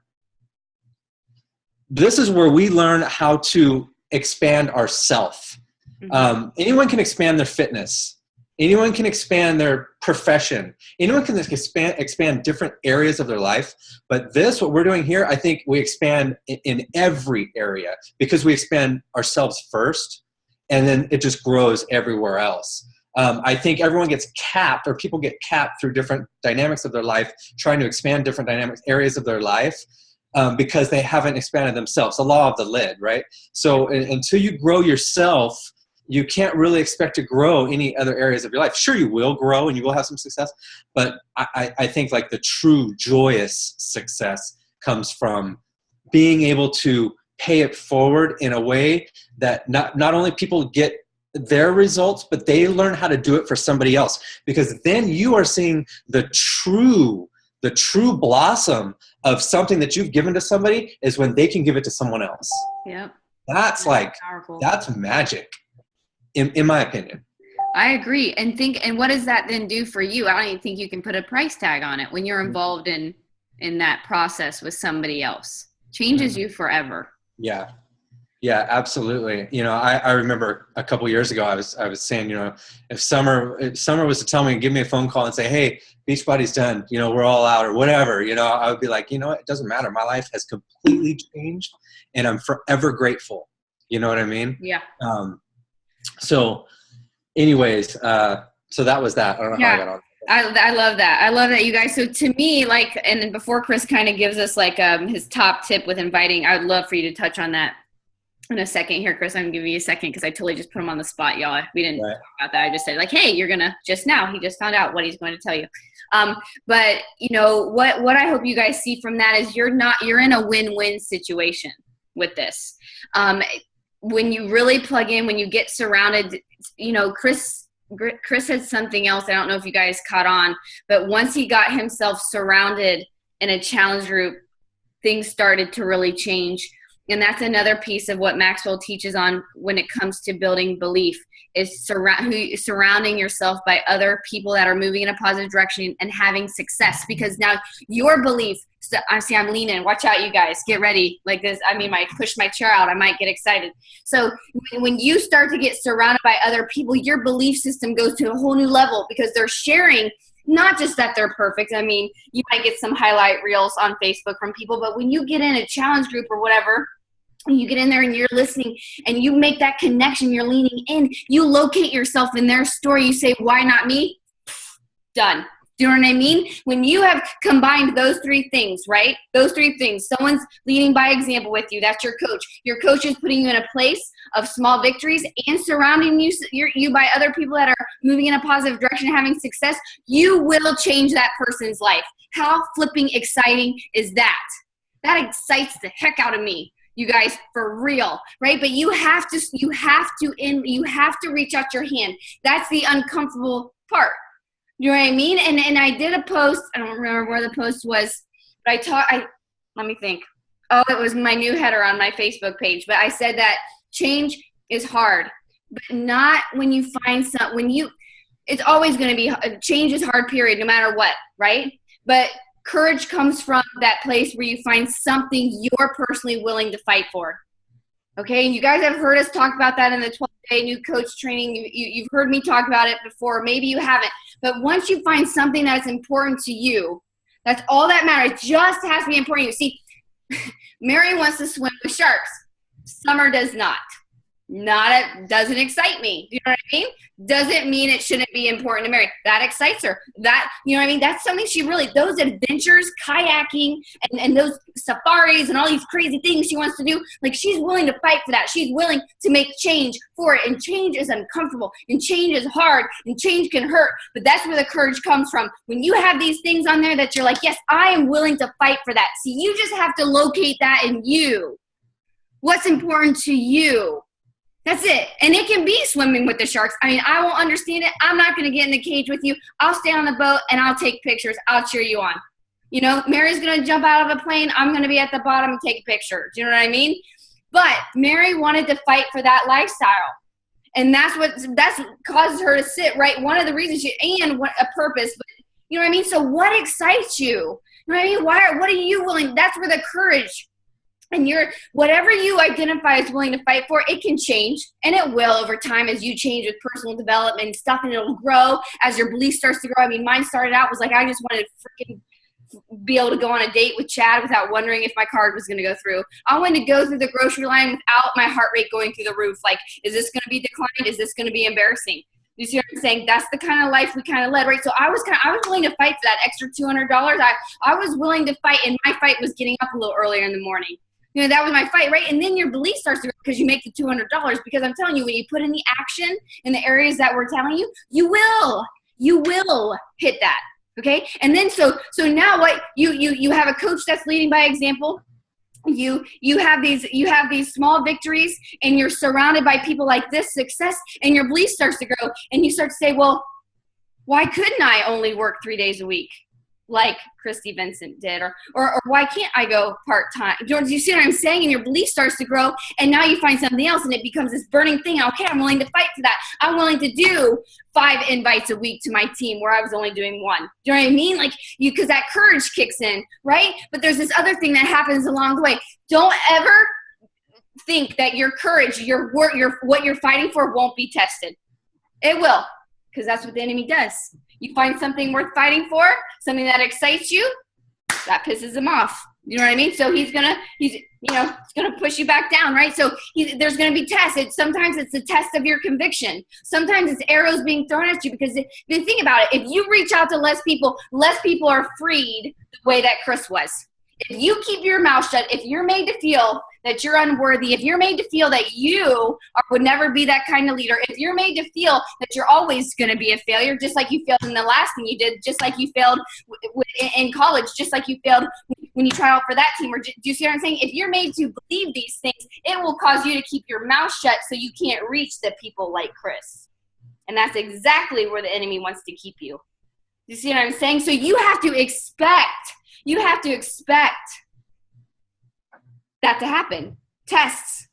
how to expand ourself. Mm-hmm. Anyone can expand their fitness. Anyone can expand their profession. Anyone can expand different areas of their life. But what we're doing here, I think we expand in every area, because we expand ourselves first, and then it just grows everywhere else. I think everyone gets capped, or people get capped through different dynamics of their life, trying to expand different dynamics areas of their life, because they haven't expanded themselves. The law of the lid, right? So until you grow yourself, you can't really expect to grow any other areas of your life. Sure, you will grow and you will have some success, but I think like the true joyous success comes from being able to pay it forward in a way that not only people get their results, but they learn how to do it for somebody else, because then you are seeing the true blossom of something that you've given to somebody is when they can give it to someone else. Yep. That's powerful. That's magic in my opinion. I agree. And what does that then do for you? I don't even think you can put a price tag on it when you're involved in that process with somebody else. Changes you forever. Yeah. Yeah, absolutely. You know, I remember a couple years ago, I was saying, you know, if Summer was to tell me, give me a phone call and say, hey, Beachbody's done, you know, we're all out or whatever, you know, I would be like, you know what, it doesn't matter. My life has completely changed and I'm forever grateful. You know what I mean? Yeah. So anyways, so that was that. I don't know how I got on. I love that. I love that, you guys. So to me, like, and then before Chris kind of gives us like his top tip with inviting, I would love for you to touch on that in a second here, Chris. I'm gonna give you a second because I totally just put him on the spot, y'all. We didn't talk about that. I just said like, hey, you're gonna he just found out what he's going to tell you. But you know what I hope you guys see from that is you're in a win-win situation with this. When you really plug in, when you get surrounded, you know, Chris had something else. I don't know if you guys caught on, but once he got himself surrounded in a challenge group, things started to really change. And that's another piece of what Maxwell teaches on when it comes to building belief is surrounding yourself by other people that are moving in a positive direction and having success. Because now your belief, I'm leaning, watch out you guys, get ready like this. I mean, I push my chair out, I might get excited. So when you start to get surrounded by other people, your belief system goes to a whole new level because they're sharing not just that they're perfect. I mean, you might get some highlight reels on Facebook from people, but when you get in a challenge group or whatever, you get in there and you're listening and you make that connection, you're leaning in, you locate yourself in their story, you say, why not me? Done. Do you know what I mean? When you have combined those three things, right? Those three things, someone's leading by example with you, that's your coach. Your coach is putting you in a place of small victories and surrounding you by other people that are moving in a positive direction, having success, you will change that person's life. How flipping exciting is that? That excites the heck out of me. You guys, for real, right? But you have to reach out your hand. That's the uncomfortable part. You know what I mean? And I did a post. I don't remember where the post was, but let me think. Oh, it was my new header on my Facebook page. But I said that change is hard, but not when you find it's always going to be, change is hard, period, no matter what, right? But courage comes from that place where you find something you're personally willing to fight for. Okay, and you guys have heard us talk about that in the 12-day new coach training. You've heard me talk about it before. Maybe you haven't. But once you find something that's important to you, that's all that matters. It just has to be important to you. See, Mary wants to swim with sharks. Summer does not. Doesn't excite me. You know what I mean? Doesn't mean it shouldn't be important to Mary. That excites her. That, you know what I mean? That's something those adventures, kayaking, and those safaris and all these crazy things she wants to do, like she's willing to fight for that. She's willing to make change for it. And change is uncomfortable. And change is hard. And change can hurt. But that's where the courage comes from. When you have these things on there that you're like, yes, I am willing to fight for that. See, you just have to locate that in you. What's important to you? That's it. And it can be swimming with the sharks. I mean, I won't understand it. I'm not going to get in the cage with you. I'll stay on the boat and I'll take pictures. I'll cheer you on. You know, Mary's going to jump out of a plane. I'm going to be at the bottom and take a picture. Do you know what I mean? But Mary wanted to fight for that lifestyle. And that's causes her to sit right. One of the reasons a purpose, but you know what I mean? So what excites you? You know what I mean? What are you willing? That's where the courage and whatever you identify as willing to fight for, it can change, and it will over time as you change with personal development and stuff, and it'll grow as your belief starts to grow. I mean, mine started out was like I just wanted to freaking be able to go on a date with Chad without wondering if my card was going to go through. I wanted to go through the grocery line without my heart rate going through the roof. Like, is this going to be declined? Is this going to be embarrassing? You see what I'm saying? That's the kind of life we kind of led, right? So I was willing to fight for that extra $200. I was willing to fight, and my fight was getting up a little earlier in the morning. You know, that was my fight, right? And then your belief starts to grow because you make the $200. Because I'm telling you, when you put in the action in the areas that we're telling you, you will hit that. Okay? And then so now what you have a coach that's leading by example. you have these small victories, and you're surrounded by people like this success, and your belief starts to grow, and you start to say, well, why couldn't I only work 3 days a week like Christy Vincent did? Or why can't I go part-time? Do you see what I'm saying? And your belief starts to grow, and now you find something else, and it becomes this burning thing. Okay, I'm willing to fight for that. I'm willing to do 5 invites a week to my team where I was only doing 1. Do you know what I mean? Like, because that courage kicks in, right? But there's this other thing that happens along the way. Don't ever think that your courage, your work, what you're fighting for won't be tested. It will, because that's what the enemy does. You find something worth fighting for, something that excites you, that pisses him off. You know what I mean? So he's gonna push you back down, right? So there's gonna be tests. Sometimes it's a test of your conviction. Sometimes it's arrows being thrown at you, because the thing about it, if you reach out to less people are freed the way that Chris was. If you keep your mouth shut, if you're made to feel that you're unworthy, if you're made to feel that would never be that kind of leader, if you're made to feel that you're always going to be a failure, just like you failed in the last thing you did, just like you failed in college, just like you failed when you try out for that team, or do you see what I'm saying? If you're made to believe these things, it will cause you to keep your mouth shut so you can't reach the people like Chris. And that's exactly where the enemy wants to keep you. You see what I'm saying? So you have to expect that to happen. Tests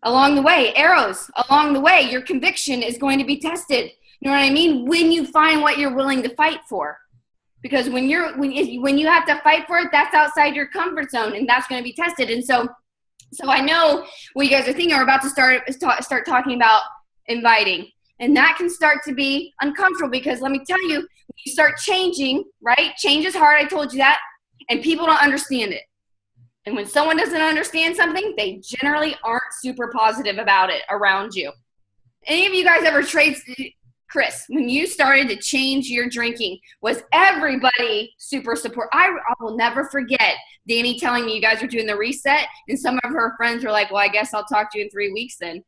along the way, arrows along the way. Your conviction is going to be tested. You know what I mean? When you find what you're willing to fight for. Because when you have to fight for it, that's outside your comfort zone, and that's going to be tested. And so I know what you guys are thinking. We're about to start talking about inviting. And that can start to be uncomfortable, because let me tell you, when you start changing, right? Change is hard, I told you that. And people don't understand it. And when someone doesn't understand something, they generally aren't super positive about it around you. Any of you guys ever Chris, when you started to change your drinking, was everybody super support? I will never forget Danny telling me you guys were doing the reset, and some of her friends were like, well, I guess I'll talk to you in 3 weeks then.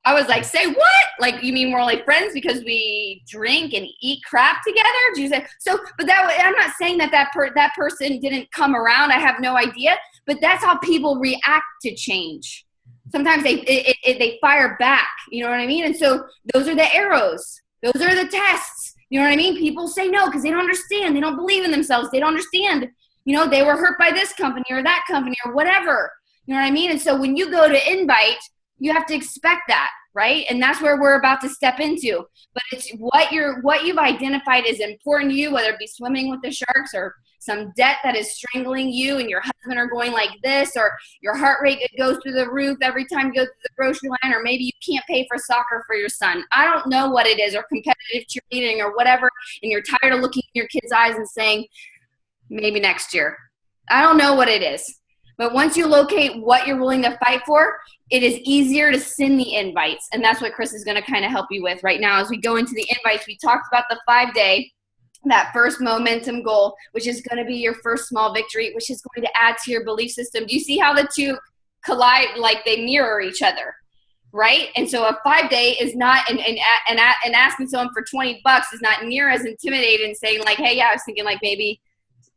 I was like, say what? Like, you mean we're only friends because we drink and eat crap together? Do you say so? But I'm not saying that person didn't come around. I have no idea. But that's how people react to change. Sometimes they fire back. You know what I mean? And so those are the arrows. Those are the tests. You know what I mean? People say no because they don't understand. They don't believe in themselves. They don't understand. You know, they were hurt by this company or that company or whatever. You know what I mean? And so when you go to invite, you have to expect that, right? And that's where we're about to step into. But it's what you've identified as important to you, whether it be swimming with the sharks or some debt that is strangling you and your husband are going like this, or your heart rate goes through the roof every time you go through the grocery line, or maybe you can't pay for soccer for your son. I don't know what it is, or competitive cheerleading or whatever, and you're tired of looking in your kid's eyes and saying, maybe next year. I don't know what it is. But once you locate what you're willing to fight for, it is easier to send the invites. And that's what Chris is going to kind of help you with right now. As we go into the invites, we talked about the 5-day, that first momentum goal, which is going to be your first small victory, which is going to add to your belief system. Do you see how the two collide, like they mirror each other, right? And so a 5-day is not, and asking someone for $20 is not near as intimidating and saying like, hey, yeah, I was thinking like maybe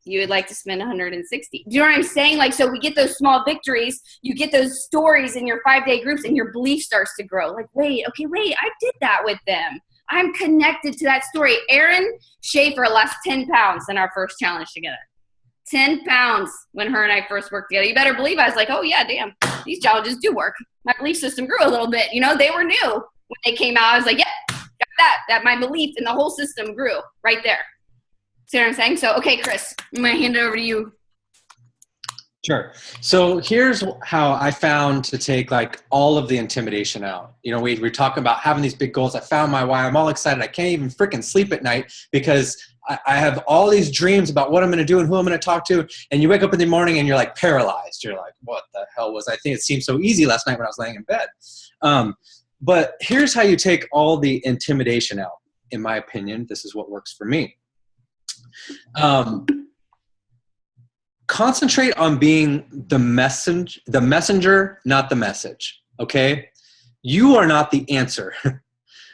you would like to spend 160. Do you know what I'm saying? Like, so we get those small victories, you get those stories in your 5-day groups, and your belief starts to grow. Like, wait, I did that with them. I'm connected to that story. Erin Schaefer lost 10 pounds in our first challenge together. 10 pounds when her and I first worked together. You better believe I was like, oh yeah, damn, these challenges do work. My belief system grew a little bit. You know, they were new when they came out. I was like, yeah, got that my belief in the whole system grew right there. See what I'm saying? So, okay, Chris, I'm going to hand it over to you. Sure. So here's how I found to take like all of the intimidation out. You know, we're talking about having these big goals. I found my why. I'm all excited. I can't even freaking sleep at night because I have all these dreams about what I'm going to do and who I'm going to talk to. And you wake up in the morning and you're like paralyzed. You're like, what the hell was I thinking? It seemed so easy last night when I was laying in bed. But here's how you take all the intimidation out. In my opinion, this is what works for me. Concentrate on being the messenger, not the message. Okay. You are not the answer.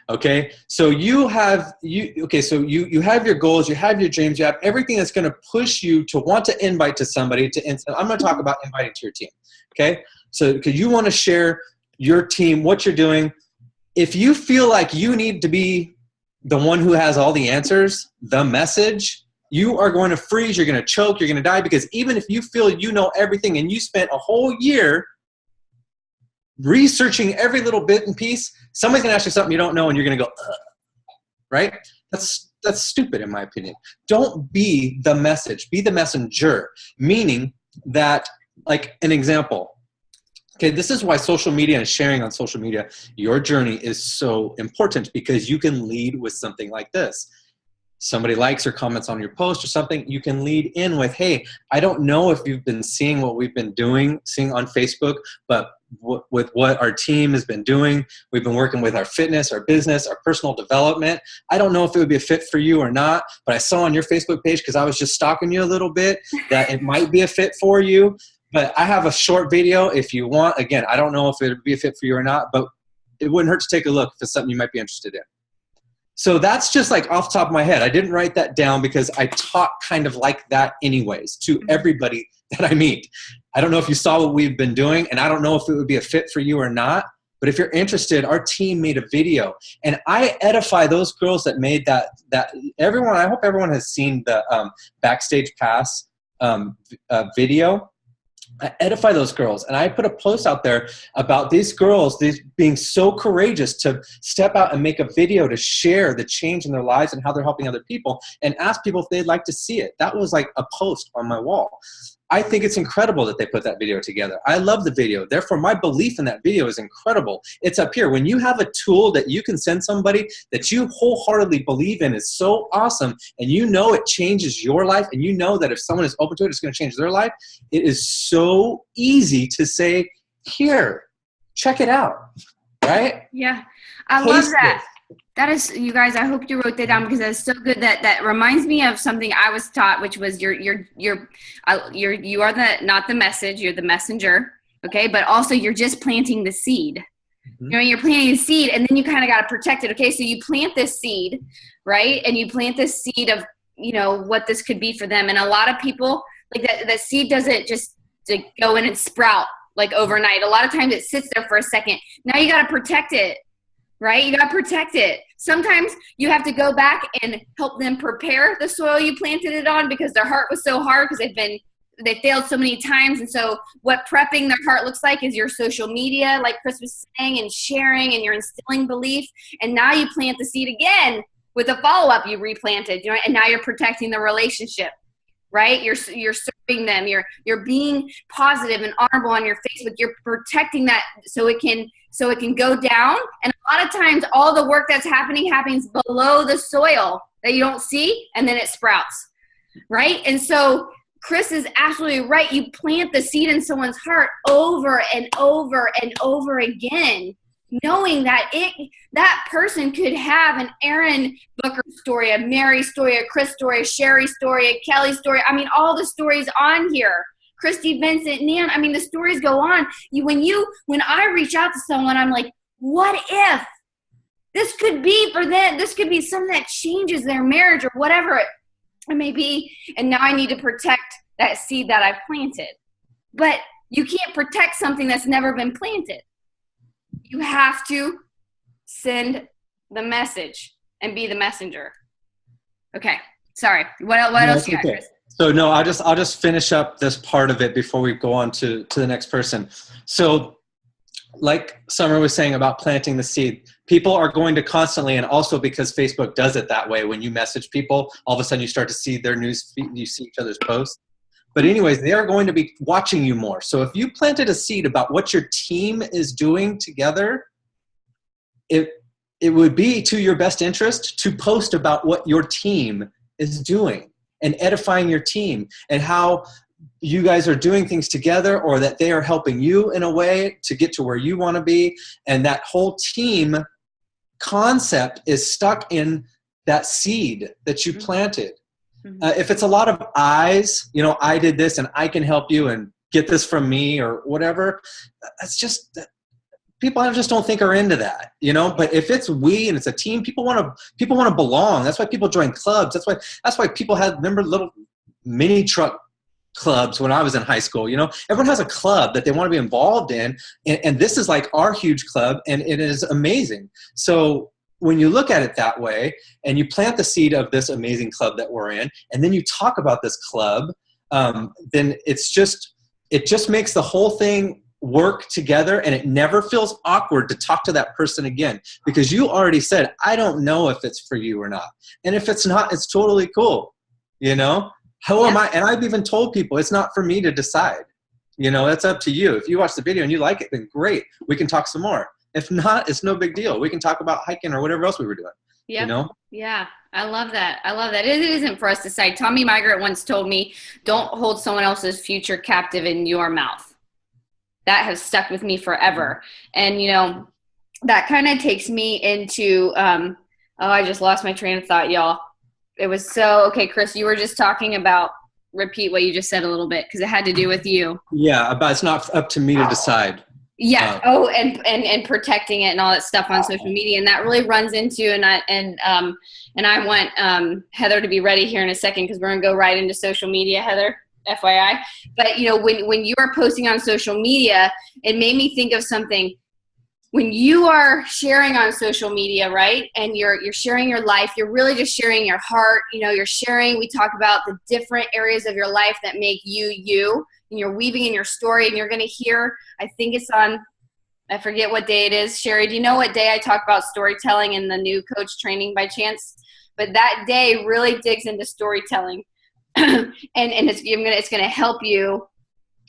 Okay. So you have your goals, you have your dreams, you have everything that's going to push you to want to invite to somebody I'm going to talk about inviting to your team. Okay. So because you want to share your team, what you're doing. If you feel like you need to be the one who has all the answers, the message, you are going to freeze, you're going to choke, you're going to die, because even if you feel you know everything and you spent a whole year researching every little bit and piece, somebody's going to ask you something you don't know and you're going to go, ugh, right? That's stupid in my opinion. Don't be the message, be the messenger, meaning that, like an example. Okay, this is why social media and sharing on social media, your journey is so important, because you can lead with something like this. Somebody likes or comments on your post or something, you can lead in with, hey, I don't know if you've been seeing what we've been seeing on Facebook, but with what our team has been doing, we've been working with our fitness, our business, our personal development. I don't know if it would be a fit for you or not, but I saw on your Facebook page, because I was just stalking you a little bit, that it might be a fit for you. But I have a short video if you want. Again, I don't know if it would be a fit for you or not, but it wouldn't hurt to take a look if it's something you might be interested in. So that's just like off the top of my head. I didn't write that down because I talk kind of like that anyways to everybody that I meet. I don't know if you saw what we've been doing, and I don't know if it would be a fit for you or not, but if you're interested, our team made a video, and I edify those girls that made that everyone, I hope everyone has seen the Backstage Pass video. I edify those girls, and I put a post out there about these girls, these being so courageous to step out and make a video to share the change in their lives and how they're helping other people, and ask people if they'd like to see it. That was like a post on my wall. I think it's incredible that they put that video together. I love the video. Therefore, my belief in that video is incredible. It's up here. When you have a tool that you can send somebody that you wholeheartedly believe in is so awesome, and you know it changes your life, and you know that if someone is open to it, it's going to change their life, it is so easy to say, here, check it out, right? Yeah, I love that. That is, you guys, I hope you wrote that down, because that's so good. That reminds me of something I was taught, which was you are not the message, you're the messenger. Okay. But also you're just planting the seed. Mm-hmm. You know, you're planting the seed, and then you kind of got to protect it. Okay. So you plant this seed, right? And you plant this seed of, you know, what this could be for them. And a lot of people, like that seed doesn't just go in and sprout like overnight. A lot of times it sits there for a second. Now you got to protect it. Right? You got to protect it. Sometimes you have to go back and help them prepare the soil you planted it on, because their heart was so hard because they failed so many times. And so what prepping their heart looks like is your social media, like Chris was saying, and sharing, and you're instilling belief. And now you plant the seed again with a follow-up you replanted, you know, and now you're protecting the relationship. Right? You're serving them. You're being positive and honorable on your Facebook. You're protecting that so it can go down. And a lot of times all the work that's happening happens below the soil that you don't see, and then it sprouts. Right? And so Chris is absolutely right. You plant the seed in someone's heart over and over and over again, knowing that that person could have an Aaron Booker story, a Mary story, a Chris story, a Sherry story, a Kelly story. I mean, all the stories on here. Christy, Vincent, Nan. I mean, the stories go on. When I reach out to someone, I'm like, what if this could be for them? This could be something that changes their marriage or whatever it may be. And now I need to protect that seed that I've planted. But you can't protect something that's never been planted. You have to send the message and be the messenger. Okay. Sorry. What else you got, Chris? So no, I'll just finish up this part of it before we go on to the next person. So like Summer was saying about planting the seed, people are going to constantly, and also because Facebook does it that way, when you message people, all of a sudden you start to see their news feed, you see each other's posts. But anyways, they are going to be watching you more. So if you planted a seed about what your team is doing together, it would be to your best interest to post about what your team is doing and edifying your team and how you guys are doing things together, or that they are helping you in a way to get to where you want to be. And that whole team concept is stuck in that seed that you planted. If it's a lot of I's, you know, I did this and I can help you and get this from me or whatever, that's just, people I just don't think are into that, you know. But if it's we and it's a team, people want to belong. That's why people join clubs. That's why people remember little mini truck clubs when I was in high school. You know, everyone has a club that they want to be involved in, and this is like our huge club, and it is amazing. So when you look at it that way, and you plant the seed of this amazing club that we're in, and then you talk about this club, then it just makes the whole thing work together, and it never feels awkward to talk to that person again, because you already said, I don't know if it's for you or not. And if it's not, it's totally cool. You know, how am I? And I've even told people it's not for me to decide. You know, it's up to you. If you watch the video and you like it, then great. We can talk some more. If not, it's no big deal. We can talk about hiking or whatever else we were doing. Yeah. You know? Yeah. I love that. I love that. It isn't for us to decide. Tommy Migrant once told me, don't hold someone else's future captive in your mouth. That has stuck with me forever. And, you know, that kind of takes me into, I just lost my train of thought, y'all. It was okay, Chris, you were just talking about, repeat what you just said a little bit, because it had to do with you. Yeah, but it's not up to me to decide. Yeah. And protecting it and all that stuff on social media. And that really runs into, and I want Heather to be ready here in a second, because we're going to go right into social media, Heather, FYI. But, you know, when you are posting on social media, it made me think of something. When you are sharing on social media, right, and you're sharing your life, you're really just sharing your heart. You know, you're sharing, we talk about the different areas of your life that make you, you, and you're weaving in your story, and you're going to hear, I think it's on, I forget what day it is. Sherry, do you know what day I talk about storytelling in the new coach training by chance? But that day really digs into storytelling. and it's going to help you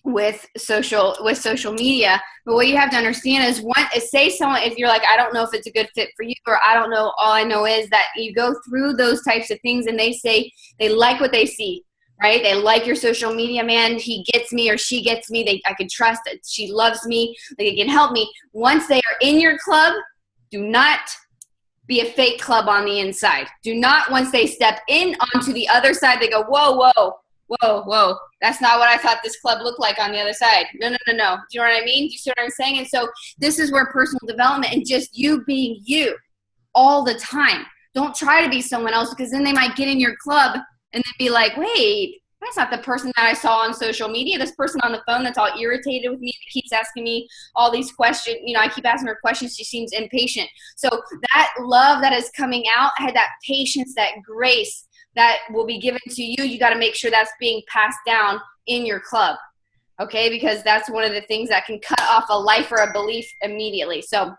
with social media. But what you have to understand is, if you're like, I don't know if it's a good fit for you, or I don't know, all I know is that you go through those types of things, and they say they like what they see, right? They like your social media, man. He gets me or she gets me. I can trust that she loves me. They can help me. Once they are in your club, do not be a fake club on the inside. Do not, once they step in onto the other side, they go, whoa, whoa, whoa, whoa. That's not what I thought this club looked like on the other side. No. Do you know what I mean? Do you see what I'm saying? And so this is where personal development and just you being you all the time. Don't try to be someone else, because then they might get in your club and then be like, wait, that's not the person that I saw on social media. This person on the phone that's all irritated with me, that keeps asking me all these questions. You know, I keep asking her questions. She seems impatient. So that love that is coming out, had that patience, that grace that will be given to you. You got to make sure that's being passed down in your club. Okay. Because that's one of the things that can cut off a life or a belief immediately. So,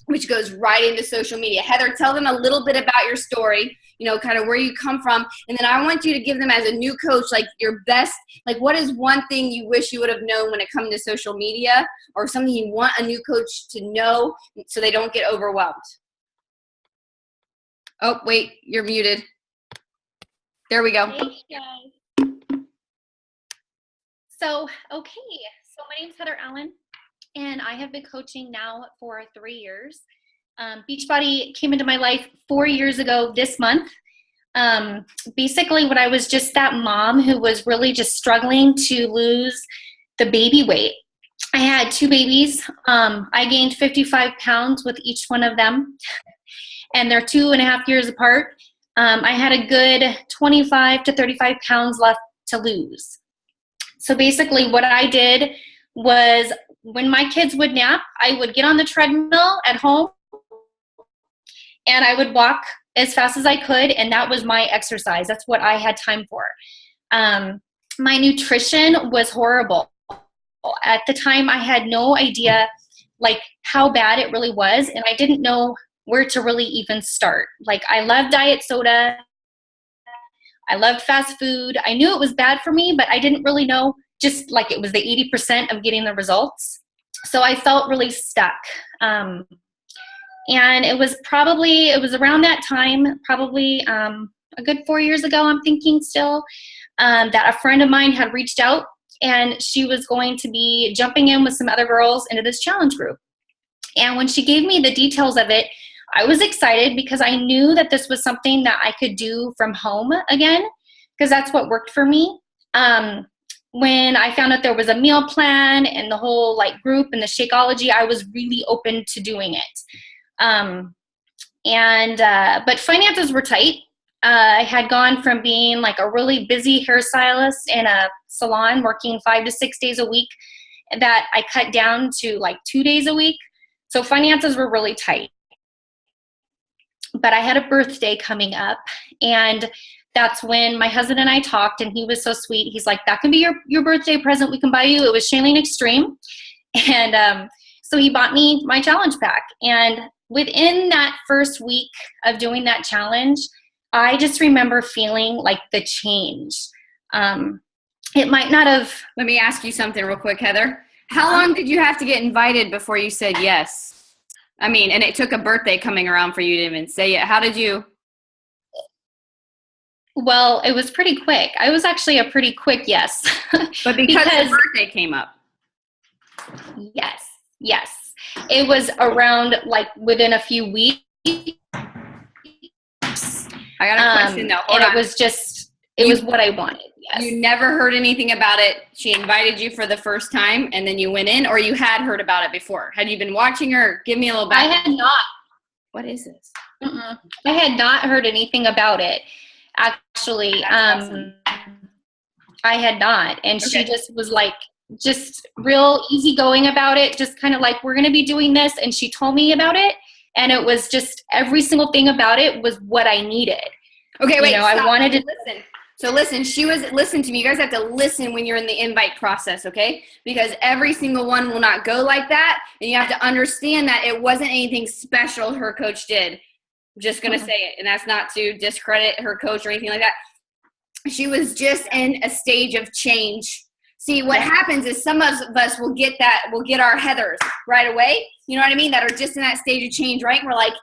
which goes right into social media. Heather, tell them a little bit about your story, you know, kind of where you come from. And then I want you to give them, as a new coach, like your best, like what is one thing you wish you would have known when it comes to social media, or something you want a new coach to know so they don't get overwhelmed? Oh, wait, you're muted. There we go. Hey, guys. So my name's Heather Allen, and I have been coaching now for 3 years. Beachbody came into my life 4 years ago this month. Basically, when I was just that mom who was really just struggling to lose the baby weight. I had 2 babies. I gained 55 pounds with each one of them, and they're 2.5 years apart. I had a good 25 to 35 pounds left to lose. So basically what I did was, when my kids would nap, I would get on the treadmill at home and I would walk as fast as I could. And that was my exercise. That's what I had time for. My nutrition was horrible. At the time, I had no idea like how bad it really was. And I didn't know where to really even start. Like, I loved diet soda. I loved fast food. I knew it was bad for me, but I didn't really know, just like it was the 80% of getting the results. So I felt really stuck. And it was around that time, probably a good 4 years ago, I'm thinking still, that a friend of mine had reached out, and she was going to be jumping in with some other girls into this challenge group. And when she gave me the details of it, I was excited because I knew that this was something that I could do from home again, because that's what worked for me. when I found out there was a meal plan and the whole like group and the Shakeology, I was really open to doing it. But finances were tight. I had gone from being like a really busy hairstylist in a salon working 5 to 6 days a week that I cut down to like 2 days a week. So finances were really tight. But I had a birthday coming up, and that's when my husband and I talked, and he was so sweet. He's like, that can be your birthday present we can buy you. It was Shailene Extreme. And so he bought me my challenge pack. And within that first week of doing that challenge, I just remember feeling like the change. It might not have. Let me ask you something real quick, Heather. How long did you have to get invited before you said yes? I mean, and it took a birthday coming around for you to even say it. How did you? Well, it was pretty quick. I was actually a pretty quick yes. But because the birthday came up. Yes. It was around like within a few weeks. I got a question though. And it was just, it was what I wanted. Yes. You never heard anything about it. She invited you for the first time and then you went in, or you had heard about it before? Had you been watching her? Give me a little background. I had not. What is this? I had not heard anything about it. Actually, awesome. I had not. And okay. She just was like, just real easygoing about it. Just kind of like, we're going to be doing this. And she told me about it. And it was just every single thing about it was what I needed. Okay, wait. I wanted to listen. So listen to me. You guys have to listen when you're in the invite process, okay? Because every single one will not go like that. And you have to understand that it wasn't anything special her coach did. I'm just going to say it. And that's not to discredit her coach or anything like that. She was just in a stage of change. See, what happens is some of us will get our Heathers right away. You know what I mean? That are just in that stage of change, right? And we're like,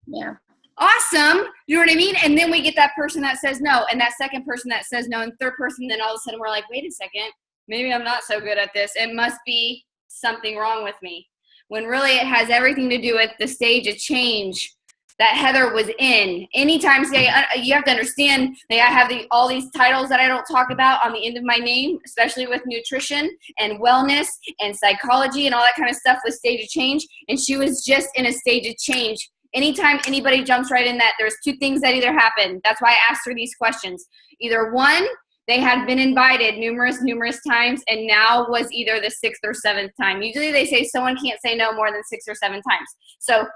yeah. Awesome. You know what I mean? And then we get that person that says no, and that second person that says no, and third person, then all of a sudden we're like, wait a second, maybe I'm not so good at this. It must be something wrong with me. When really it has everything to do with the stage of change that Heather was in. Anytime you have to understand that I have all these titles that I don't talk about on the end of my name, especially with nutrition and wellness and psychology and all that kind of stuff with stage of change. And she was just in a stage of change. Anytime anybody jumps right in that, there's two things that either happen. That's why I asked her these questions. Either one, they had been invited numerous times, and now was either the 6th or 7th time. Usually they say someone can't say no more than 6 or 7 times. So,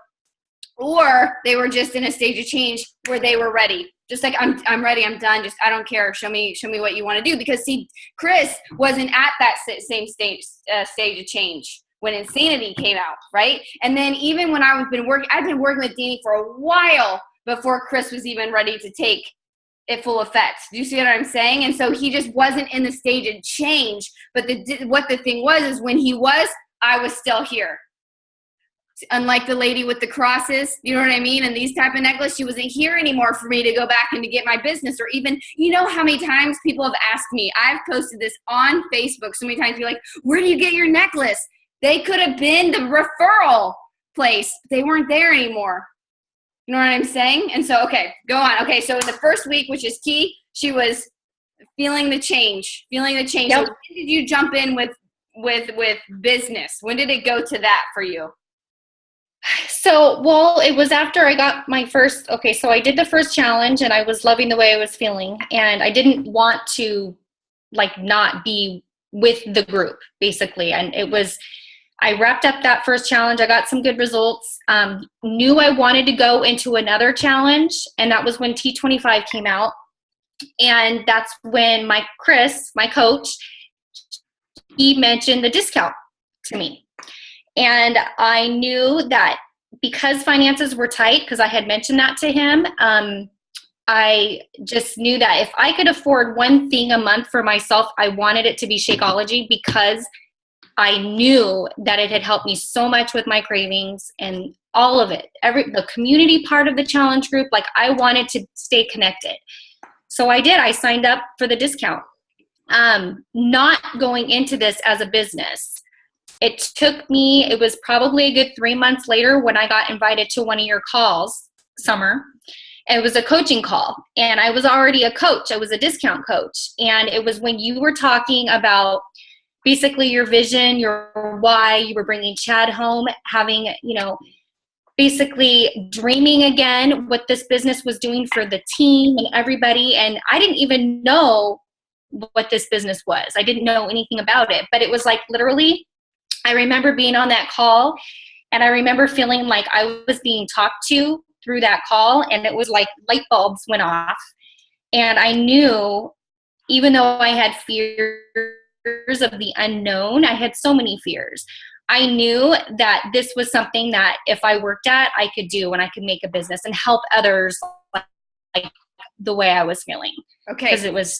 or they were just in a stage of change where they were ready. Just like, I'm ready, I'm done, just I don't care, show me what you want to do. Because see, Chris wasn't at that same stage of change when Insanity came out, right? And then even when I've been working with Danny for a while before Chris was even ready to take it full effect. Do you see what I'm saying? And so he just wasn't in the stage of change. But what the thing was is when he was, I was still here. Unlike the lady with the crosses, you know what I mean? And these type of necklace, she wasn't here anymore for me to go back and to get my business. Or even, you know how many times people have asked me, I've posted this on Facebook so many times, you're like, where do you get your necklace? They could have been the referral place. They weren't there anymore. You know what I'm saying? And so, okay, go on. Okay, so in the first week, which is key, she was feeling the change. Yep. So when did you jump in with business? When did it go to that for you? So, well, it was after I got my first, so I did the first challenge and I was loving the way I was feeling. And I didn't want to not be with the group basically. And I wrapped up that first challenge. I got some good results. Knew I wanted to go into another challenge, and that was when T25 came out. And that's when Chris, my coach, he mentioned the discount to me. And I knew that because finances were tight, because I had mentioned that to him, I just knew that if I could afford one thing a month for myself, I wanted it to be Shakeology, because I knew that it had helped me so much with my cravings and all of it. The community part of the challenge group, I wanted to stay connected. So I did. I signed up for the discount. Not going into this as a business. It was probably a good 3 months later when I got invited to one of your calls, Summer. it was a coaching call, and I was already a coach. I was a discount coach. And it was when you were talking about basically your vision, your why, you were bringing Chad home, having, basically dreaming again what this business was doing for the team and everybody. And I didn't even know what this business was. I didn't know anything about it, but it was like literally, I remember being on that call, and I remember feeling like I was being talked to through that call, and it was like light bulbs went off. And I knew, even though I had fears of the unknown, I had so many fears. I knew that this was something that if I worked at, I could do, and I could make a business and help others like the way I was feeling. Okay. Because it was,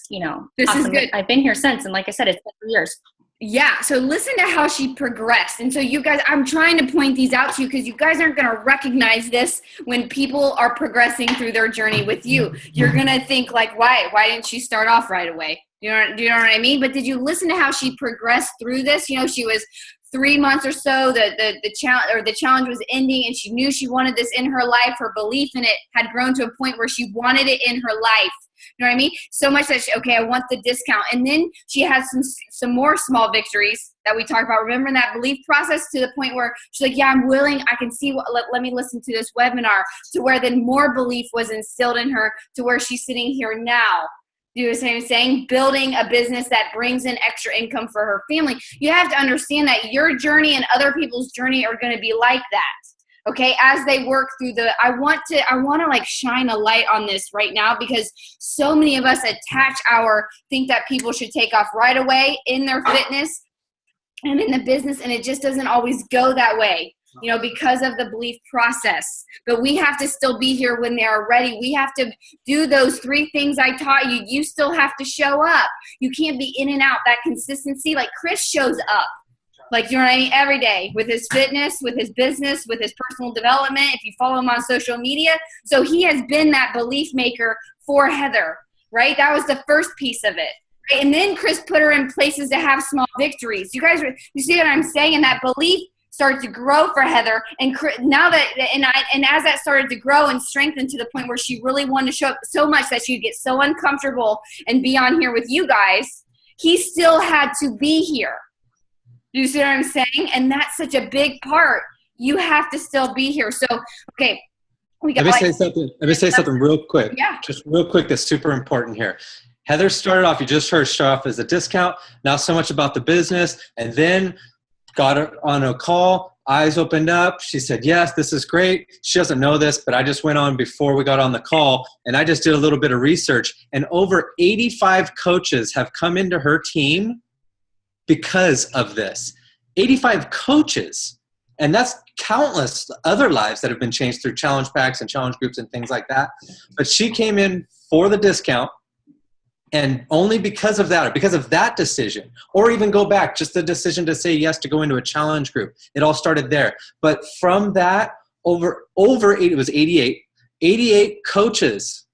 this awesome. is good. I've been here since, and like I said, it's been 3 years. Yeah. So listen to how she progressed. And so you guys, I'm trying to point these out to you because you guys aren't going to recognize this when people are progressing through their journey with you. You're going to think like, why didn't she start off right away? Do you know what I mean? But did you listen to how she progressed through this? She was 3 months or so, the challenge was ending, and she knew she wanted this in her life. Her belief in it had grown to a point where she wanted it in her life. You know what I mean? So much that I want the discount. And then she had some more small victories that we talked about. Remember that belief process, to the point where she's like, yeah, I'm willing. I can see let me listen to this webinar, to where then more belief was instilled in her, to where she's sitting here now. Do you know what I'm saying? Building a business that brings in extra income for her family. You have to understand that your journey and other people's journey are going to be like that. Okay, as they work through I want to like shine a light on this right now, because so many of us think that people should take off right away in their fitness and in the business, and it just doesn't always go that way, because of the belief process. But we have to still be here when they are ready. We have to do those 3 things I taught you. You still have to show up. You can't be in and out. That consistency, like Chris shows up. Like, you know what I mean? Every day, with his fitness, with his business, with his personal development, if you follow him on social media. So he has been that belief maker for Heather, right? That was the first piece of it. Right? And then Chris put her in places to have small victories. You see what I'm saying? And that belief started to grow for Heather. And now that, and as that started to grow and strengthen to the point where she really wanted to show up so much that she'd get so uncomfortable and be on here with you guys, he still had to be here. Do you see what I'm saying? And that's such a big part. You have to still be here. So, okay. Let me say something real quick. Yeah. Just real quick, that's super important here. Heather started off, you just heard, start off as a discount, not so much about the business, and then got her on a call, eyes opened up. She said, yes, this is great. She doesn't know this, but I just went on before we got on the call, and I just did a little bit of research, and over 85 coaches have come into her team because of this. 85 coaches. And that's countless other lives that have been changed through challenge packs and challenge groups and things like that. But she came in for the discount, and only because of that, or because of that decision, or even go back, just the decision to say yes to go into a challenge group. It all started there. But from that, it was 88 coaches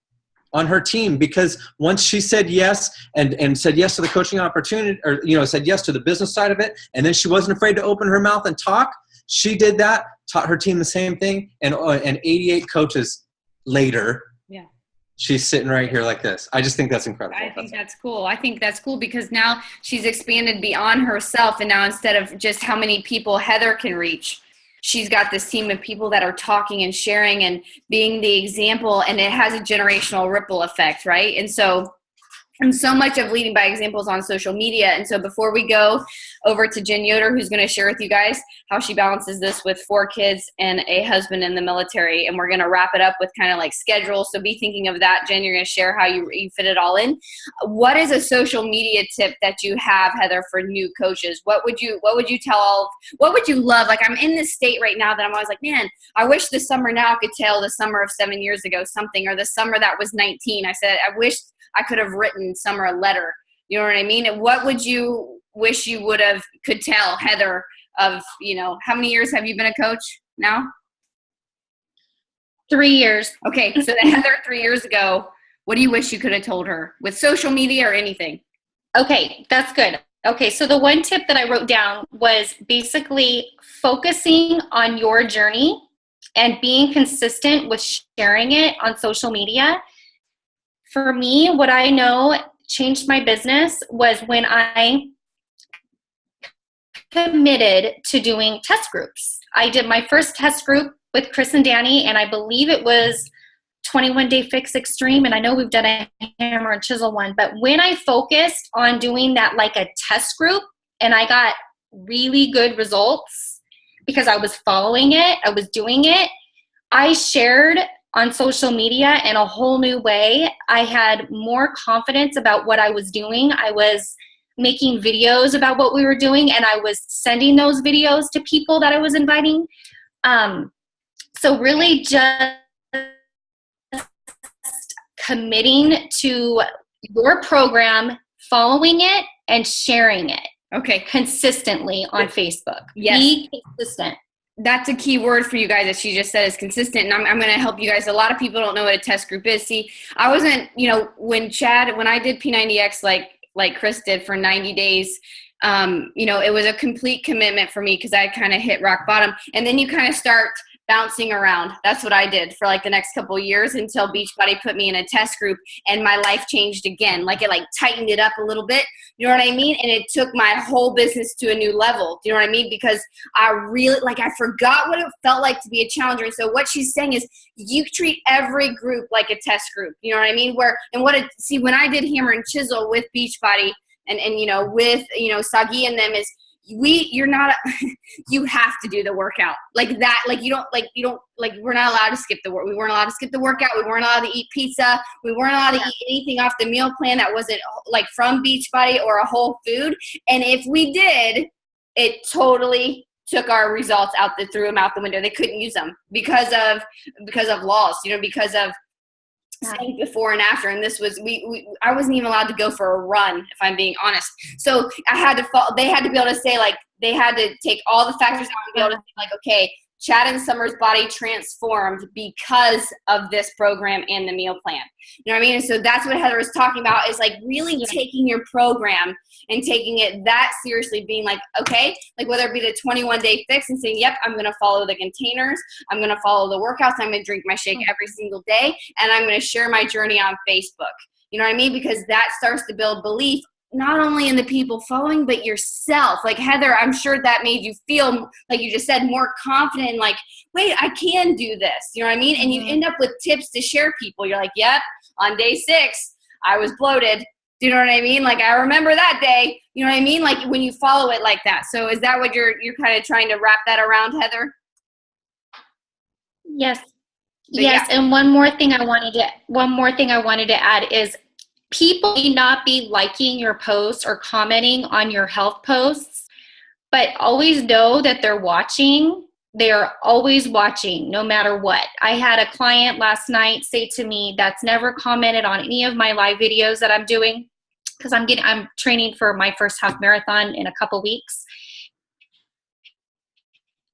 on her team, because once she said yes and said yes to the coaching opportunity, or said yes to the business side of it, and then she wasn't afraid to open her mouth and talk, she did that, taught her team the same thing, and 88 coaches later, she's sitting right here like this. I just think that's incredible. I think that's cool. I think that's cool because now she's expanded beyond herself, and now instead of just how many people Heather can reach, she's got this team of people that are talking and sharing and being the example, and it has a generational ripple effect, right? And so much of leading by examples on social media. And so before we go over to Jen Yoder, who's going to share with you guys how she balances this with 4 kids and a husband in the military, and we're going to wrap it up with kind of like schedule. So be thinking of that. Jen, you're going to share how you fit it all in. What is a social media tip that you have, Heather, for new coaches? What would you tell what would you love? Like, I'm in this state right now that I'm always like, man, I wish the summer now could tell the summer of 7 years ago something, or the summer that was 19. I said, I wish I could have written Summer a letter. You know what I mean? And what would you wish you could tell Heather of, how many years have you been a coach now? 3 years. Okay. So the Heather 3 years ago, what do you wish you could have told her with social media or anything? Okay. That's good. Okay. So the one tip that I wrote down was basically focusing on your journey and being consistent with sharing it on social media. For me, what I know changed my business was when I committed to doing test groups. I did my first test group with Chris and Danny, and I believe it was 21 Day Fix Extreme, and I know we've done a hammer and chisel one, but when I focused on doing that like a test group, and I got really good results because I was following it, I was doing it, I shared on social media in a whole new way. I had more confidence about what I was doing. I was making videos about what we were doing, and I was sending those videos to people that I was inviting. So really just committing to your program, following it, and sharing it. Okay. Consistently on Facebook. Yes. Be consistent. That's a key word for you guys that she just said is consistent. And I'm going to help you guys. A lot of people don't know what a test group is. See, I wasn't, when I did P90X, like Chris did for 90 days, it was a complete commitment for me because I kind of hit rock bottom. And then you kind of start bouncing around. That's what I did for like the next couple of years until Beachbody put me in a test group and my life changed again. Like it tightened it up a little bit. You know what I mean? And it took my whole business to a new level. Do you know what I mean? Because I really, I forgot what it felt like to be a challenger. And so what she's saying is you treat every group like a test group. You know what I mean? When I did Hammer and Chisel with Beachbody and with, Sagi and them is, you have to do the workout like that. We're not allowed to skip the work. We weren't allowed to skip the workout. We weren't allowed to eat pizza. We weren't allowed to eat anything off the meal plan that wasn't from Beachbody or a whole food. And if we did, it totally took our results threw them out the window. They couldn't use them because of laws, because of saying before and after. And this was, I wasn't even allowed to go for a run, if I'm being honest. So I had to they had to be able to say, they had to take all the factors out and be able to say, okay, Chad and Summer's body transformed because of this program and the meal plan. You know what I mean? And so that's what Heather was talking about is really taking your program and taking it that seriously, being okay, whether it be the 21 Day Fix and saying, yep, I'm going to follow the containers. I'm going to follow the workouts. I'm going to drink my shake every single day. And I'm going to share my journey on Facebook. You know what I mean? Because that starts to build belief not only in the people following, but yourself. Heather, I'm sure that made you feel, like you just said, more confident and wait, I can do this. You know what I mean? And you end up with tips to share people. You're yep, on day 6, I was bloated. Do you know what I mean? I remember that day. You know what I mean? When you follow it like that. So is that what you're kind of trying to wrap that around, Heather? Yes. Yes. Yeah. And one more thing I wanted to add is, people may not be liking your posts or commenting on your health posts, but always know that they're watching. They are always watching, no matter what. I had a client last night say to me that's never commented on any of my live videos that I'm doing, because I'm training for my first half marathon in a couple weeks.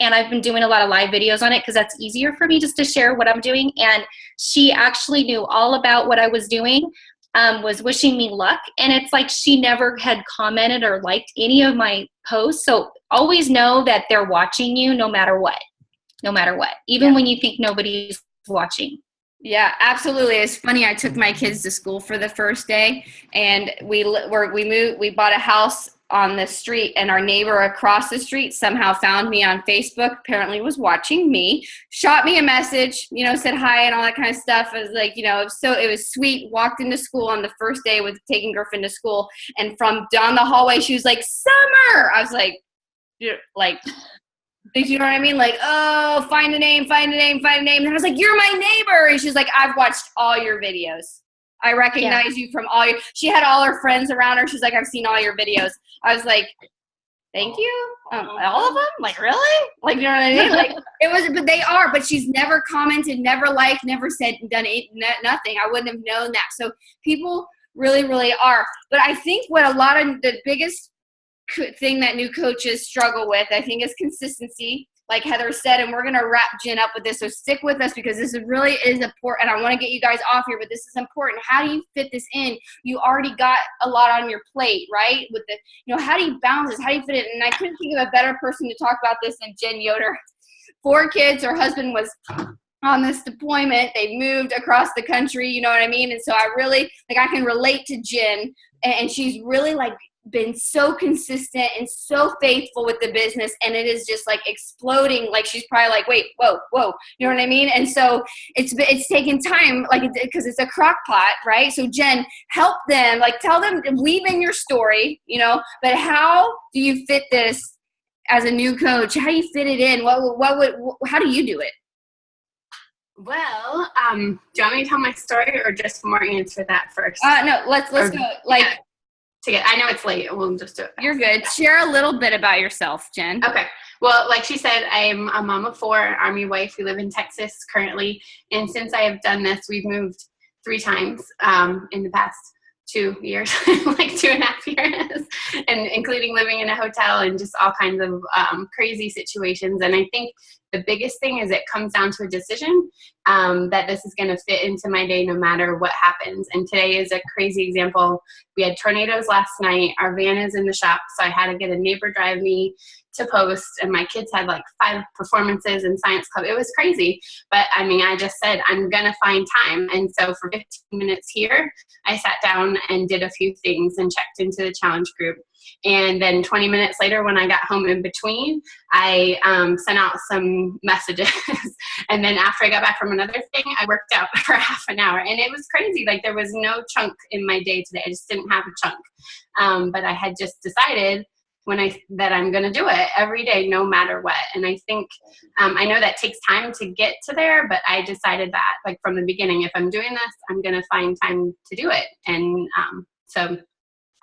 And I've been doing a lot of live videos on it because that's easier for me just to share what I'm doing. And she actually knew all about what I was doing. Was wishing me luck, and it's she never had commented or liked any of my posts. So always know that they're watching you no matter what, even when you think nobody's watching. Yeah, absolutely. It's funny. I took my kids to school for the first day, and we bought a house on the street, and our neighbor across the street somehow found me on Facebook, apparently was watching me, shot me a message, said hi and all that kind of stuff. It was it was sweet. Walked into school on the first day with taking Griffin to school, and from down the hallway, she was like, Summer! I was like, you know what I mean? Oh, find a name. And I was like, you're my neighbor. And she's like, I've watched all your videos. I recognize you from she had all her friends around her. She's like, I've seen all your videos. I was like, thank you. All of them? Really? You know what I mean? But she's never commented, never liked, never said, nothing. I wouldn't have known that. So people really, really are. But I think what a lot of the biggest thing that new coaches struggle with, I think, is consistency. Like Heather said, and we're going to wrap Jen up with this. So stick with us because this really is important. And I want to get you guys off here, but this is important. How do you fit this in? You already got a lot on your plate, right? With the, how do you balance this? How do you fit it? And I couldn't think of a better person to talk about this than Jen Yoder. 4 kids. Her husband was on this deployment. They moved across the country, you know what I mean? And so I really, like, I can relate to Jen, and she's really like been so consistent and so faithful with the business, and it is just like exploding. Like, she's probably like, wait, whoa, you know what I mean? And so it's taken time, like, because it's a crock pot, right? So Jen, help them, like, tell them, weave in your story, you know, but how do you fit this as a new coach? How do you fit it in? How do you do it? Well, do you want me to tell my story or just more answer that first? No, let's go. Like, yeah, I know it's late. We'll just do it fast. You're good. Share a little bit about yourself, Jen. Okay. Well, like she said, I'm a mom of 4, Army wife. We live in Texas currently. And since I have done this, we've moved 3 times in the past 2 years, like 2.5 years, and including living in a hotel and just all kinds of crazy situations. And I think the biggest thing is it comes down to a decision that this is going to fit into my day no matter what happens. And today is a crazy example. We had tornadoes last night. Our van is in the shop, so I had to get a neighbor drive me to post, and my kids had like 5 performances in science club. It was crazy, but I mean, I just said, I'm gonna find time. And so for 15 minutes here, I sat down and did a few things and checked into the challenge group. And then 20 minutes later, when I got home in between, I sent out some messages. And then after I got back from another thing, I worked out for half an hour. And it was crazy. Like, there was no chunk in my day today. I just didn't have a chunk. But I had just decided that I'm going to do it every day, no matter what. And I think, I know that takes time to get to there, but I decided that, like, from the beginning, if I'm doing this, I'm going to find time to do it. And so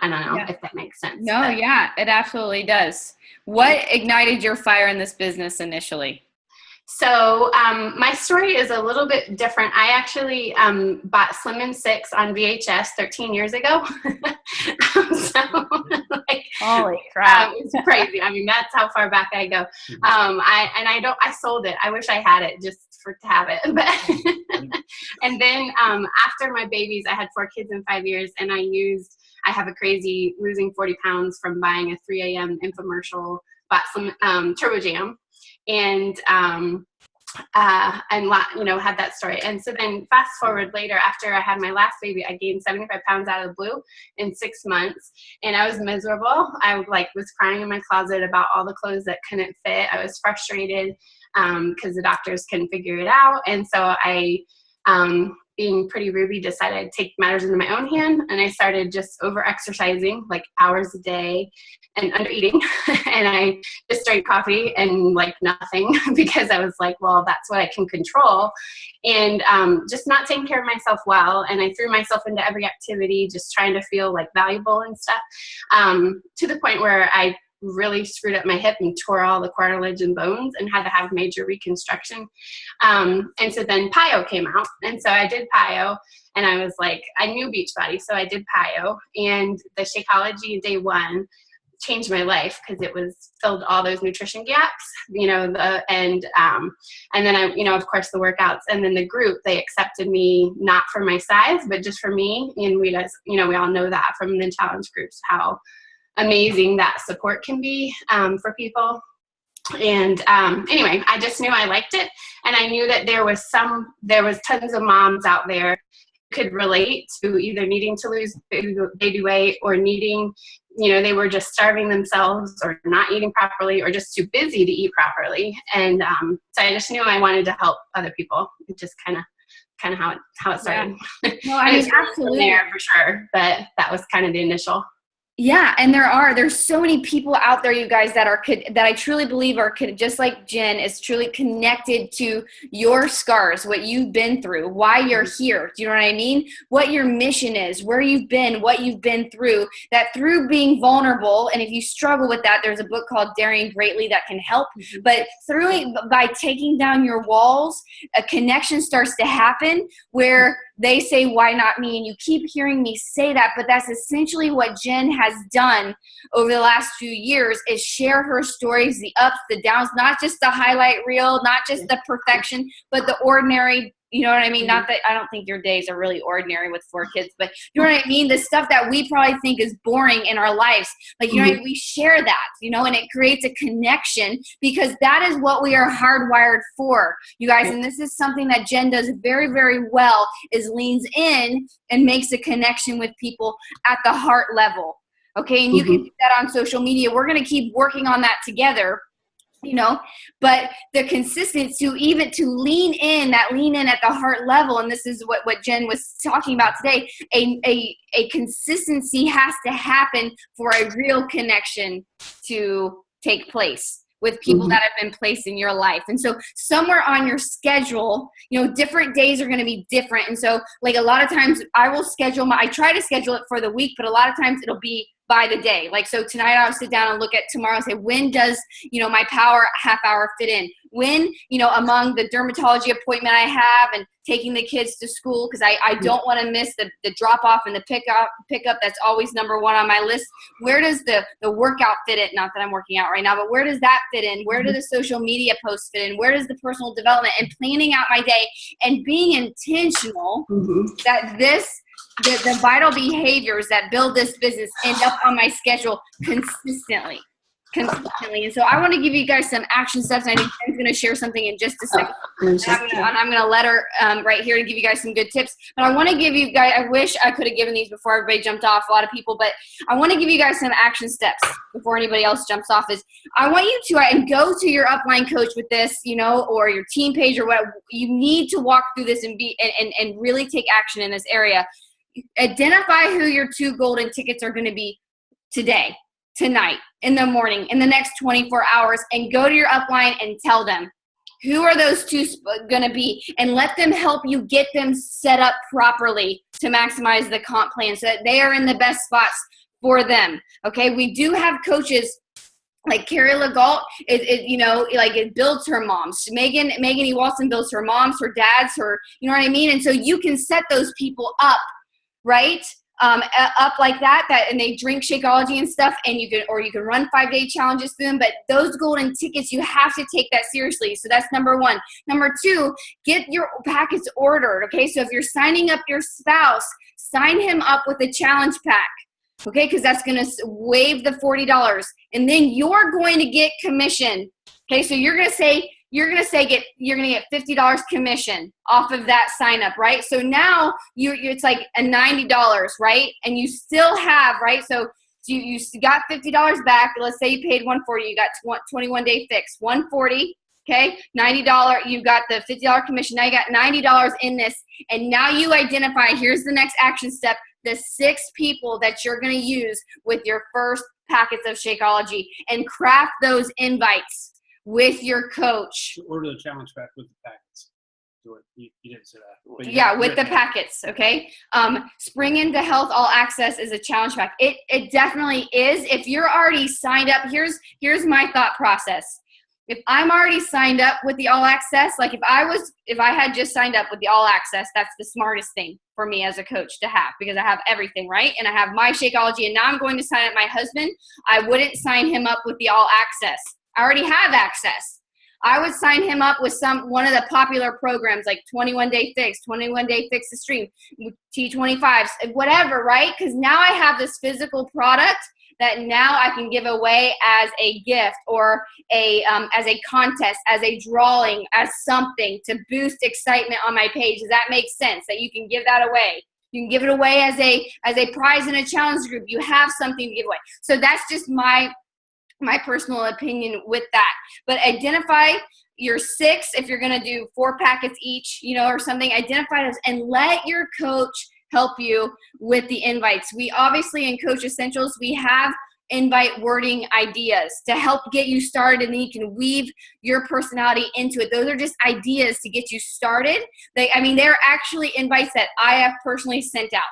I don't know if that makes sense. No, but yeah, it absolutely does. What ignited your fire in this business initially? So my story is a little bit different. I actually bought Slim & Six on VHS 13 years ago. So, like, holy crap. It's crazy. I mean, that's how far back I go. I sold it. I wish I had it just to have it. But and then after my babies, I had 4 kids in 5 years, and I have a crazy losing 40 pounds from buying a 3 a.m. infomercial, bought some Turbo Jam, and had that story. And so then fast forward later, after I had my last baby, I gained 75 pounds out of the blue in 6 months, and I was miserable. I was crying in my closet about all the clothes that couldn't fit. I was frustrated because the doctors couldn't figure it out. And so I, being pretty Ruby, decided I'd take matters into my own hand, and I started just over-exercising, like hours a day, and under-eating. And I just drank coffee and like nothing because I was like, well, that's what I can control. And just not taking care of myself well. And I threw myself into every activity, just trying to feel like valuable and stuff, to the point where I really screwed up my hip and tore all the cartilage and bones and had to have major reconstruction. And so then PIO came out. And so I did PIO, and I was like, I knew Beachbody, so I did PIO. And the Shakeology day 1 changed my life because it filled all those nutrition gaps, and then I, of course, the workouts, and then the group, they accepted me not for my size, but just for me. And we guys, we all know that from the challenge groups, how amazing that support can be for people. And anyway, I just knew I liked it, and I knew that there was tons of moms out there who could relate to either needing to lose baby weight or needing, they were just starving themselves or not eating properly or just too busy to eat properly. And so I just knew I wanted to help other people. It just kind of how it started. Yeah. Well, I mean, absolutely there for sure, but that was kind of the initial. Yeah, and there's so many people out there, you guys, that I truly believe are just like Jen, is truly connected to your scars, what you've been through, why you're here. Do you know what I mean? What your mission is, where you've been, what you've been through. That through being vulnerable, and if you struggle with that, there's a book called Daring Greatly that can help. But by taking down your walls, a connection starts to happen where they say, why not me? And you keep hearing me say that, but that's essentially what Jen has done over the last few years, is share her stories, the ups, the downs, not just the highlight reel, not just the perfection, but the ordinary You know what I mean? Not that I don't think your days are really ordinary with 4 kids, but you know what I mean? The stuff that we probably think is boring in our lives, like, you know, we share that, you know, and it creates a connection because that is what we are hardwired for, you guys. And this is something that Jen does very, very well, is leans in and makes a connection with people at the heart level. Okay. And you can do that on social media. We're going to keep working on that together. You know, but the consistency to lean in at the heart level. And this is what Jen was talking about today. A consistency has to happen for a real connection to take place with people that have been placed in your life. And so somewhere on your schedule, you know, different days are going to be different. And so like a lot of times I try to schedule it for the week, but a lot of times it'll be by the day. Like, so tonight I'll sit down and look at tomorrow and say, when does, you know, my power half hour fit in? When, you know, among the dermatology appointment I have and taking the kids to school, because I don't want to miss the drop off and the pickup. That's always number one on my list. Where does the workout fit in? Not that I'm working out right now, but where does that fit in? Where do the social media posts fit in? Where does the personal development, and planning out my day and being intentional that the vital behaviors that build this business end up on my schedule consistently. And so I want to give you guys some action steps. And I think Jen's going to share something in just a second. I'm going to let her right here to give you guys some good tips. But I want to give you guys, I wish I could have given these before everybody jumped off, a lot of people, but I want to give you guys some action steps before anybody else jumps off. Is I want you to and go to your upline coach with this, you know, or your team page or whatever. You need to walk through this and really take action in this area. Identify who your 2 golden tickets are going to be today, tonight, in the morning, in the next 24 hours, and go to your upline and tell them who are those 2 going to be, and let them help you get them set up properly to maximize the comp plan so that they are in the best spots for them. Okay, we do have coaches like Carrie Legault, it builds her moms. Megan E. Walton builds her moms, her dads, her, you know what I mean? And so you can set those people up, right? Up like that, and they drink Shakeology and stuff, and you can run 5-day challenges through them. But those golden tickets, you have to take that seriously. So that's number 1. Number 2, get your packets ordered. Okay, so if you're signing up your spouse, sign him up with a challenge pack. Okay, because that's going to waive the $40, and then you're going to get commission. Okay, so you're going to get $50 commission off of that sign up, right? So now it's like a $90, right? And you still have, right? So you got $50 back. Let's say you paid $140, you got 21-day fix, $140. Okay, $90. You got the $50 commission. Now you got $90 in this, and now you identify. Here's the next action step: the 6 people that you're going to use with your first packets of Shakeology, and craft those invites with your coach. Order the challenge pack with the packets. You didn't say that. Yeah, with the packets, okay? Spring into Health All Access is a challenge pack. It definitely is. If you're already signed up, here's my thought process. If I'm already signed up with the All Access, like if I had just signed up with the All Access, that's the smartest thing for me as a coach to have, because I have everything, right? And I have my Shakeology, and now I'm going to sign up my husband. I wouldn't sign him up with the All Access. I already have access. I would sign him up with one of the popular programs like 21-day fix, 21-day fix the stream, T25s, whatever, right? Because now I have this physical product that now I can give away as a gift, or as a contest, as a drawing, as something to boost excitement on my page. Does that make sense? That you can give that away? You can give it away as a prize in a challenge group. You have something to give away. So that's just my personal opinion with that. But identify your 6, if you're going to do 4 packets each, you know, or something, identify those and let your coach help you with the invites. We obviously, in Coach Essentials, we have invite wording ideas to help get you started, and then you can weave your personality into it. Those are just ideas to get you started. They're actually invites that I have personally sent out.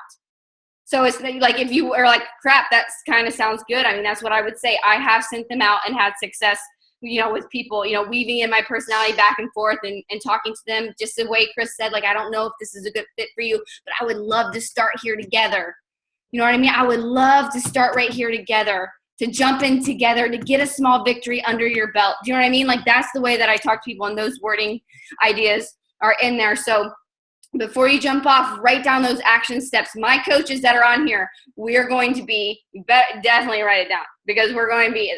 So it's like, if you are like, crap, that kind of sounds good. I mean, that's what I would say. I have sent them out and had success, you know, with people, you know, weaving in my personality back and forth and talking to them just the way Chris said, like, I don't know if this is a good fit for you, but I would love to start here together. You know what I mean? I would love to start right here together, to jump in together, to get a small victory under your belt. Do you know what I mean? Like, that's the way that I talk to people, and those wording ideas are in there. So before you jump off, write down those action steps. My coaches that are on here, we're going to be, definitely write it down, because we're going to be,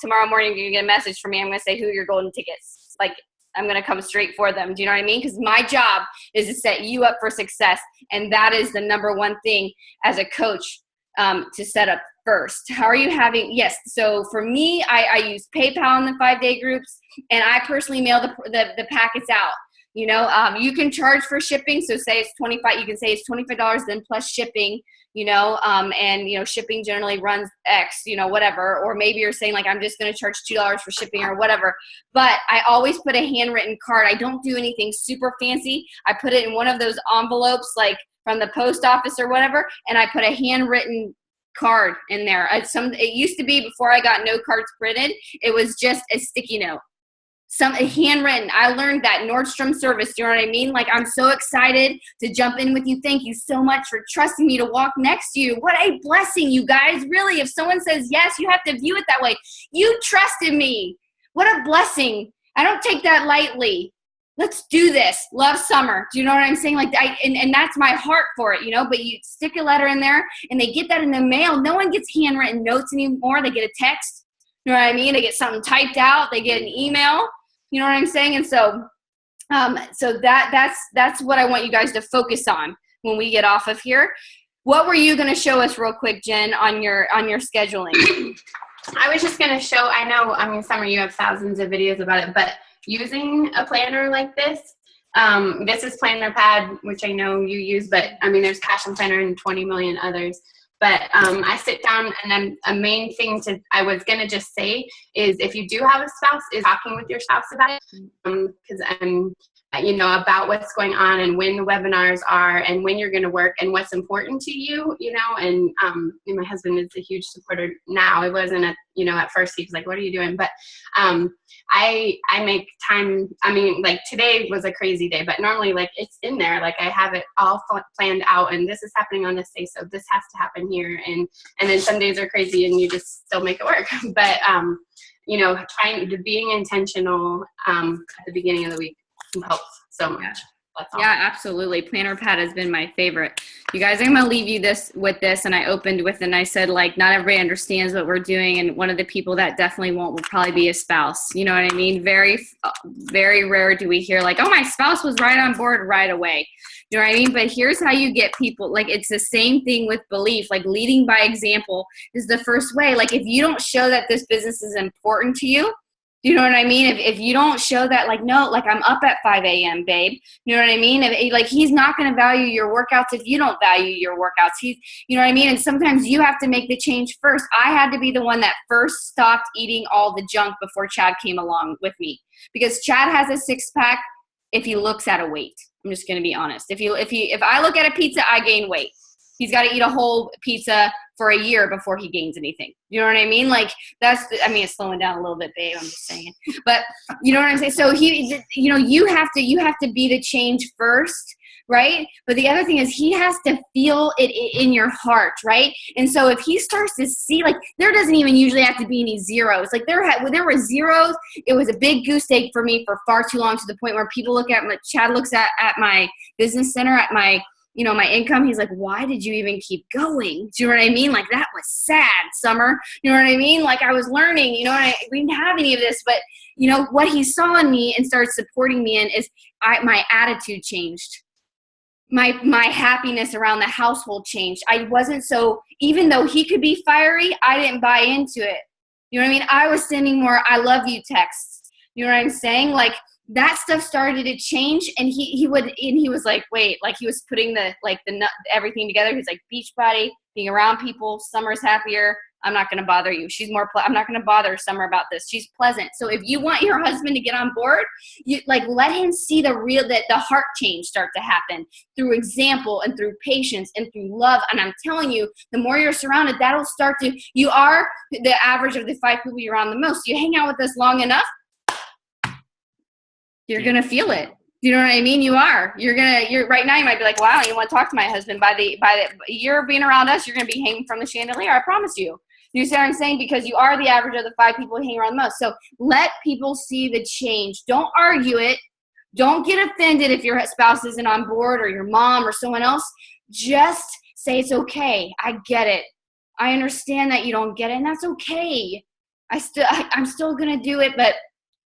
tomorrow morning you're going to get a message from me. I'm going to say, who are your golden tickets? Like, I'm going to come straight for them. Do you know what I mean? Because my job is to set you up for success. And that is the number one thing as a coach, to set up first. How are you having? Yes. So for me, I use PayPal in the 5-day groups, and I personally mail the packets out. You know, you can charge for shipping. So say it's 25, you can say it's $25 then plus shipping, you know, and, you know, shipping generally runs X, you know, whatever. Or maybe you're saying like, I'm just going to charge $2 for shipping or whatever. But I always put a handwritten card. I don't do anything super fancy. I put it in one of those envelopes, like from the post office or whatever. And I put a handwritten card in there. It used to be, before I got no cards printed, it was just a sticky note. A handwritten. I learned that Nordstrom service. Do you know what I mean? Like, I'm so excited to jump in with you. Thank you so much for trusting me to walk next to you. What a blessing, you guys. Really, if someone says yes, you have to view it that way. You trusted me. What a blessing. I don't take that lightly. Let's do this. Love summer. Do you know what I'm saying? Like, and that's my heart for it, you know, but you stick a letter in there and they get that in the mail. No one gets handwritten notes anymore. They get a text. You know what I mean? They get something typed out. They get an email. You know what I'm saying? And so, that's what I want you guys to focus on when we get off of here. What were you going to show us real quick, Jen, on your scheduling? I was just going to show, I mean, Summer, you have thousands of videos about it, but using a planner like this is Planner Pad, which I know you use, but I mean, there's Passion Planner and 20 million others. But I sit down, and then a main thing I was going to just say is, if you do have a spouse, is talking with your spouse about it. Because you know, about what's going on and when the webinars are and when you're going to work and what's important to you, you know, and my husband is a huge supporter now. It wasn't at first he was like, what are you doing? But I make time. I mean, like today was a crazy day, but normally like it's in there. Like I have it all planned out, and this is happening on this day, so this has to happen here. And then some days are crazy and you just still make it work. But you know, being intentional at the beginning of the week helps so much. Yeah, absolutely. Planner Pad has been my favorite. You guys, I'm going to leave you with this. And I opened with, and I said, like, not everybody understands what we're doing. And one of the people that definitely won't will probably be a spouse. You know what I mean? Very, very rare do we hear like, oh, my spouse was right on board right away. You know what I mean? But here's how you get people. Like, it's the same thing with belief. Like, leading by example is the first way. Like, if you don't show that this business is important to you, you know what I mean? If you don't show that, like, no, like, I'm up at 5 a.m., babe. You know what I mean? Like, he's not going to value your workouts if you don't value your workouts. You know what I mean? And sometimes you have to make the change first. I had to be the one that first stopped eating all the junk before Chad came along with me. Because Chad has a 6-pack if he looks at a weight. I'm just going to be honest. If I look at a pizza, I gain weight. He's got to eat a whole pizza for a year before he gains anything. You know what I mean? Like it's slowing down a little bit, babe. I'm just saying, but you know what I'm saying? So you have to be the change first, right? But the other thing is he has to feel it in your heart, right? And so if he starts to see, like, there doesn't even usually have to be any zeros. Like there were zeros. It was a big goose egg for me for far too long, to the point where people Chad looks at my business center, at my income. He's like, why did you even keep going? Do you know what I mean? Like, that was sad, Summer. You know what I mean? Like, I was learning, we didn't have any of this, but what he saw in me and started supporting me in is my attitude changed. My happiness around the household changed. I wasn't so, even though he could be fiery, I didn't buy into it. You know what I mean? I was sending more I love you texts. You know what I'm saying? Like, that stuff started to change, and he was like, wait, like he was putting everything together. He's like, Beachbody, being around people, Summer's happier. I'm not going to bother you. She's I'm not going to bother Summer about this. She's pleasant. So if you want your husband to get on board, you let him see the heart change start to happen through example and through patience and through love. And I'm telling you, the more you're surrounded, that'll start to, you are the average of the 5 people you're around the most. You hang out with us long enough, you're going to feel it. You know what I mean? You're right now, you might be like, wow, you want to talk to my husband. By the year being around us, you're going to be hanging from the chandelier. I promise you. You see what I'm saying? Because you are the average of the 5 people who hang around the most. So let people see the change. Don't argue it. Don't get offended if your spouse isn't on board or your mom or someone else. Just say it's okay. I get it. I understand that you don't get it, and that's okay. I'm still going to do it, but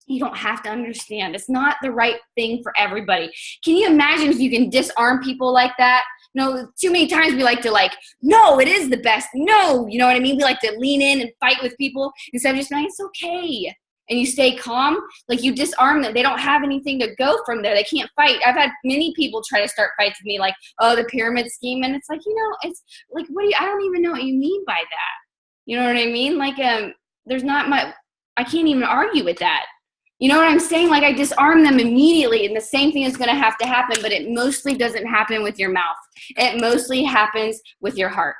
you don't have to understand. It's not the right thing for everybody. Can you imagine if you can disarm people like that? No, too many times we like to no, it is the best. No, you know what I mean? We like to lean in and fight with people instead of just saying, it's okay. And you stay calm, you disarm them. They don't have anything to go from there. They can't fight. I've had many people try to start fights with me oh, the pyramid scheme. And it's it's I don't even know what you mean by that. You know what I mean? There's not much, I can't even argue with that. You know what I'm saying? I disarm them immediately, and the same thing is going to have to happen, but it mostly doesn't happen with your mouth. It mostly happens with your heart.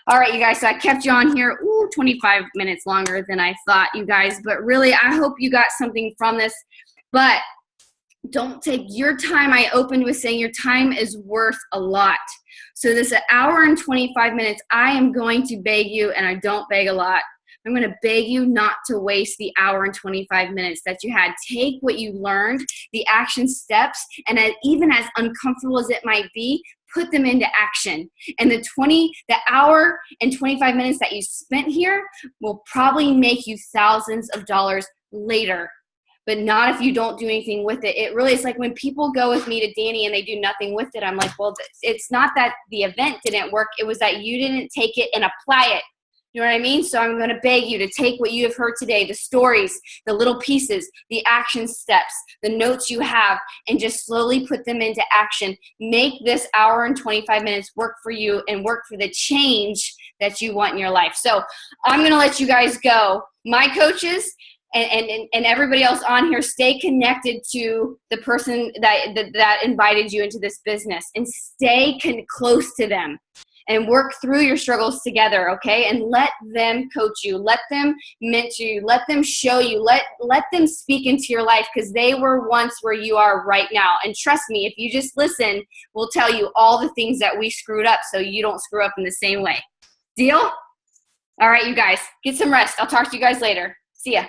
All right, you guys, so I kept you on here, 25 minutes longer than I thought, you guys, but really, I hope you got something from this, but don't take your time. I opened with saying your time is worth a lot. So this hour and 25 minutes, I am going to beg you, and I don't beg a lot, I'm going to beg you not to waste the hour and 25 minutes that you had. Take what you learned, the action steps, and even as uncomfortable as it might be, put them into action. And the hour and 25 minutes that you spent here will probably make you thousands of dollars later, but not if you don't do anything with it. It really is when people go with me to Danny and they do nothing with it. I'm like, well, it's not that the event didn't work. It was that you didn't take it and apply it. You know what I mean? So I'm going to beg you to take what you have heard today, the stories, the little pieces, the action steps, the notes you have, and just slowly put them into action. Make this hour and 25 minutes work for you and work for the change that you want in your life. So I'm going to let you guys go. My coaches and everybody else on here, stay connected to the person that invited you into this business, and stay close to them. And work through your struggles together, okay? And let them coach you. Let them mentor you. Let them show you. Let them speak into your life, because they were once where you are right now. And trust me, if you just listen, we'll tell you all the things that we screwed up so you don't screw up in the same way. Deal? All right, you guys, get some rest. I'll talk to you guys later. See ya.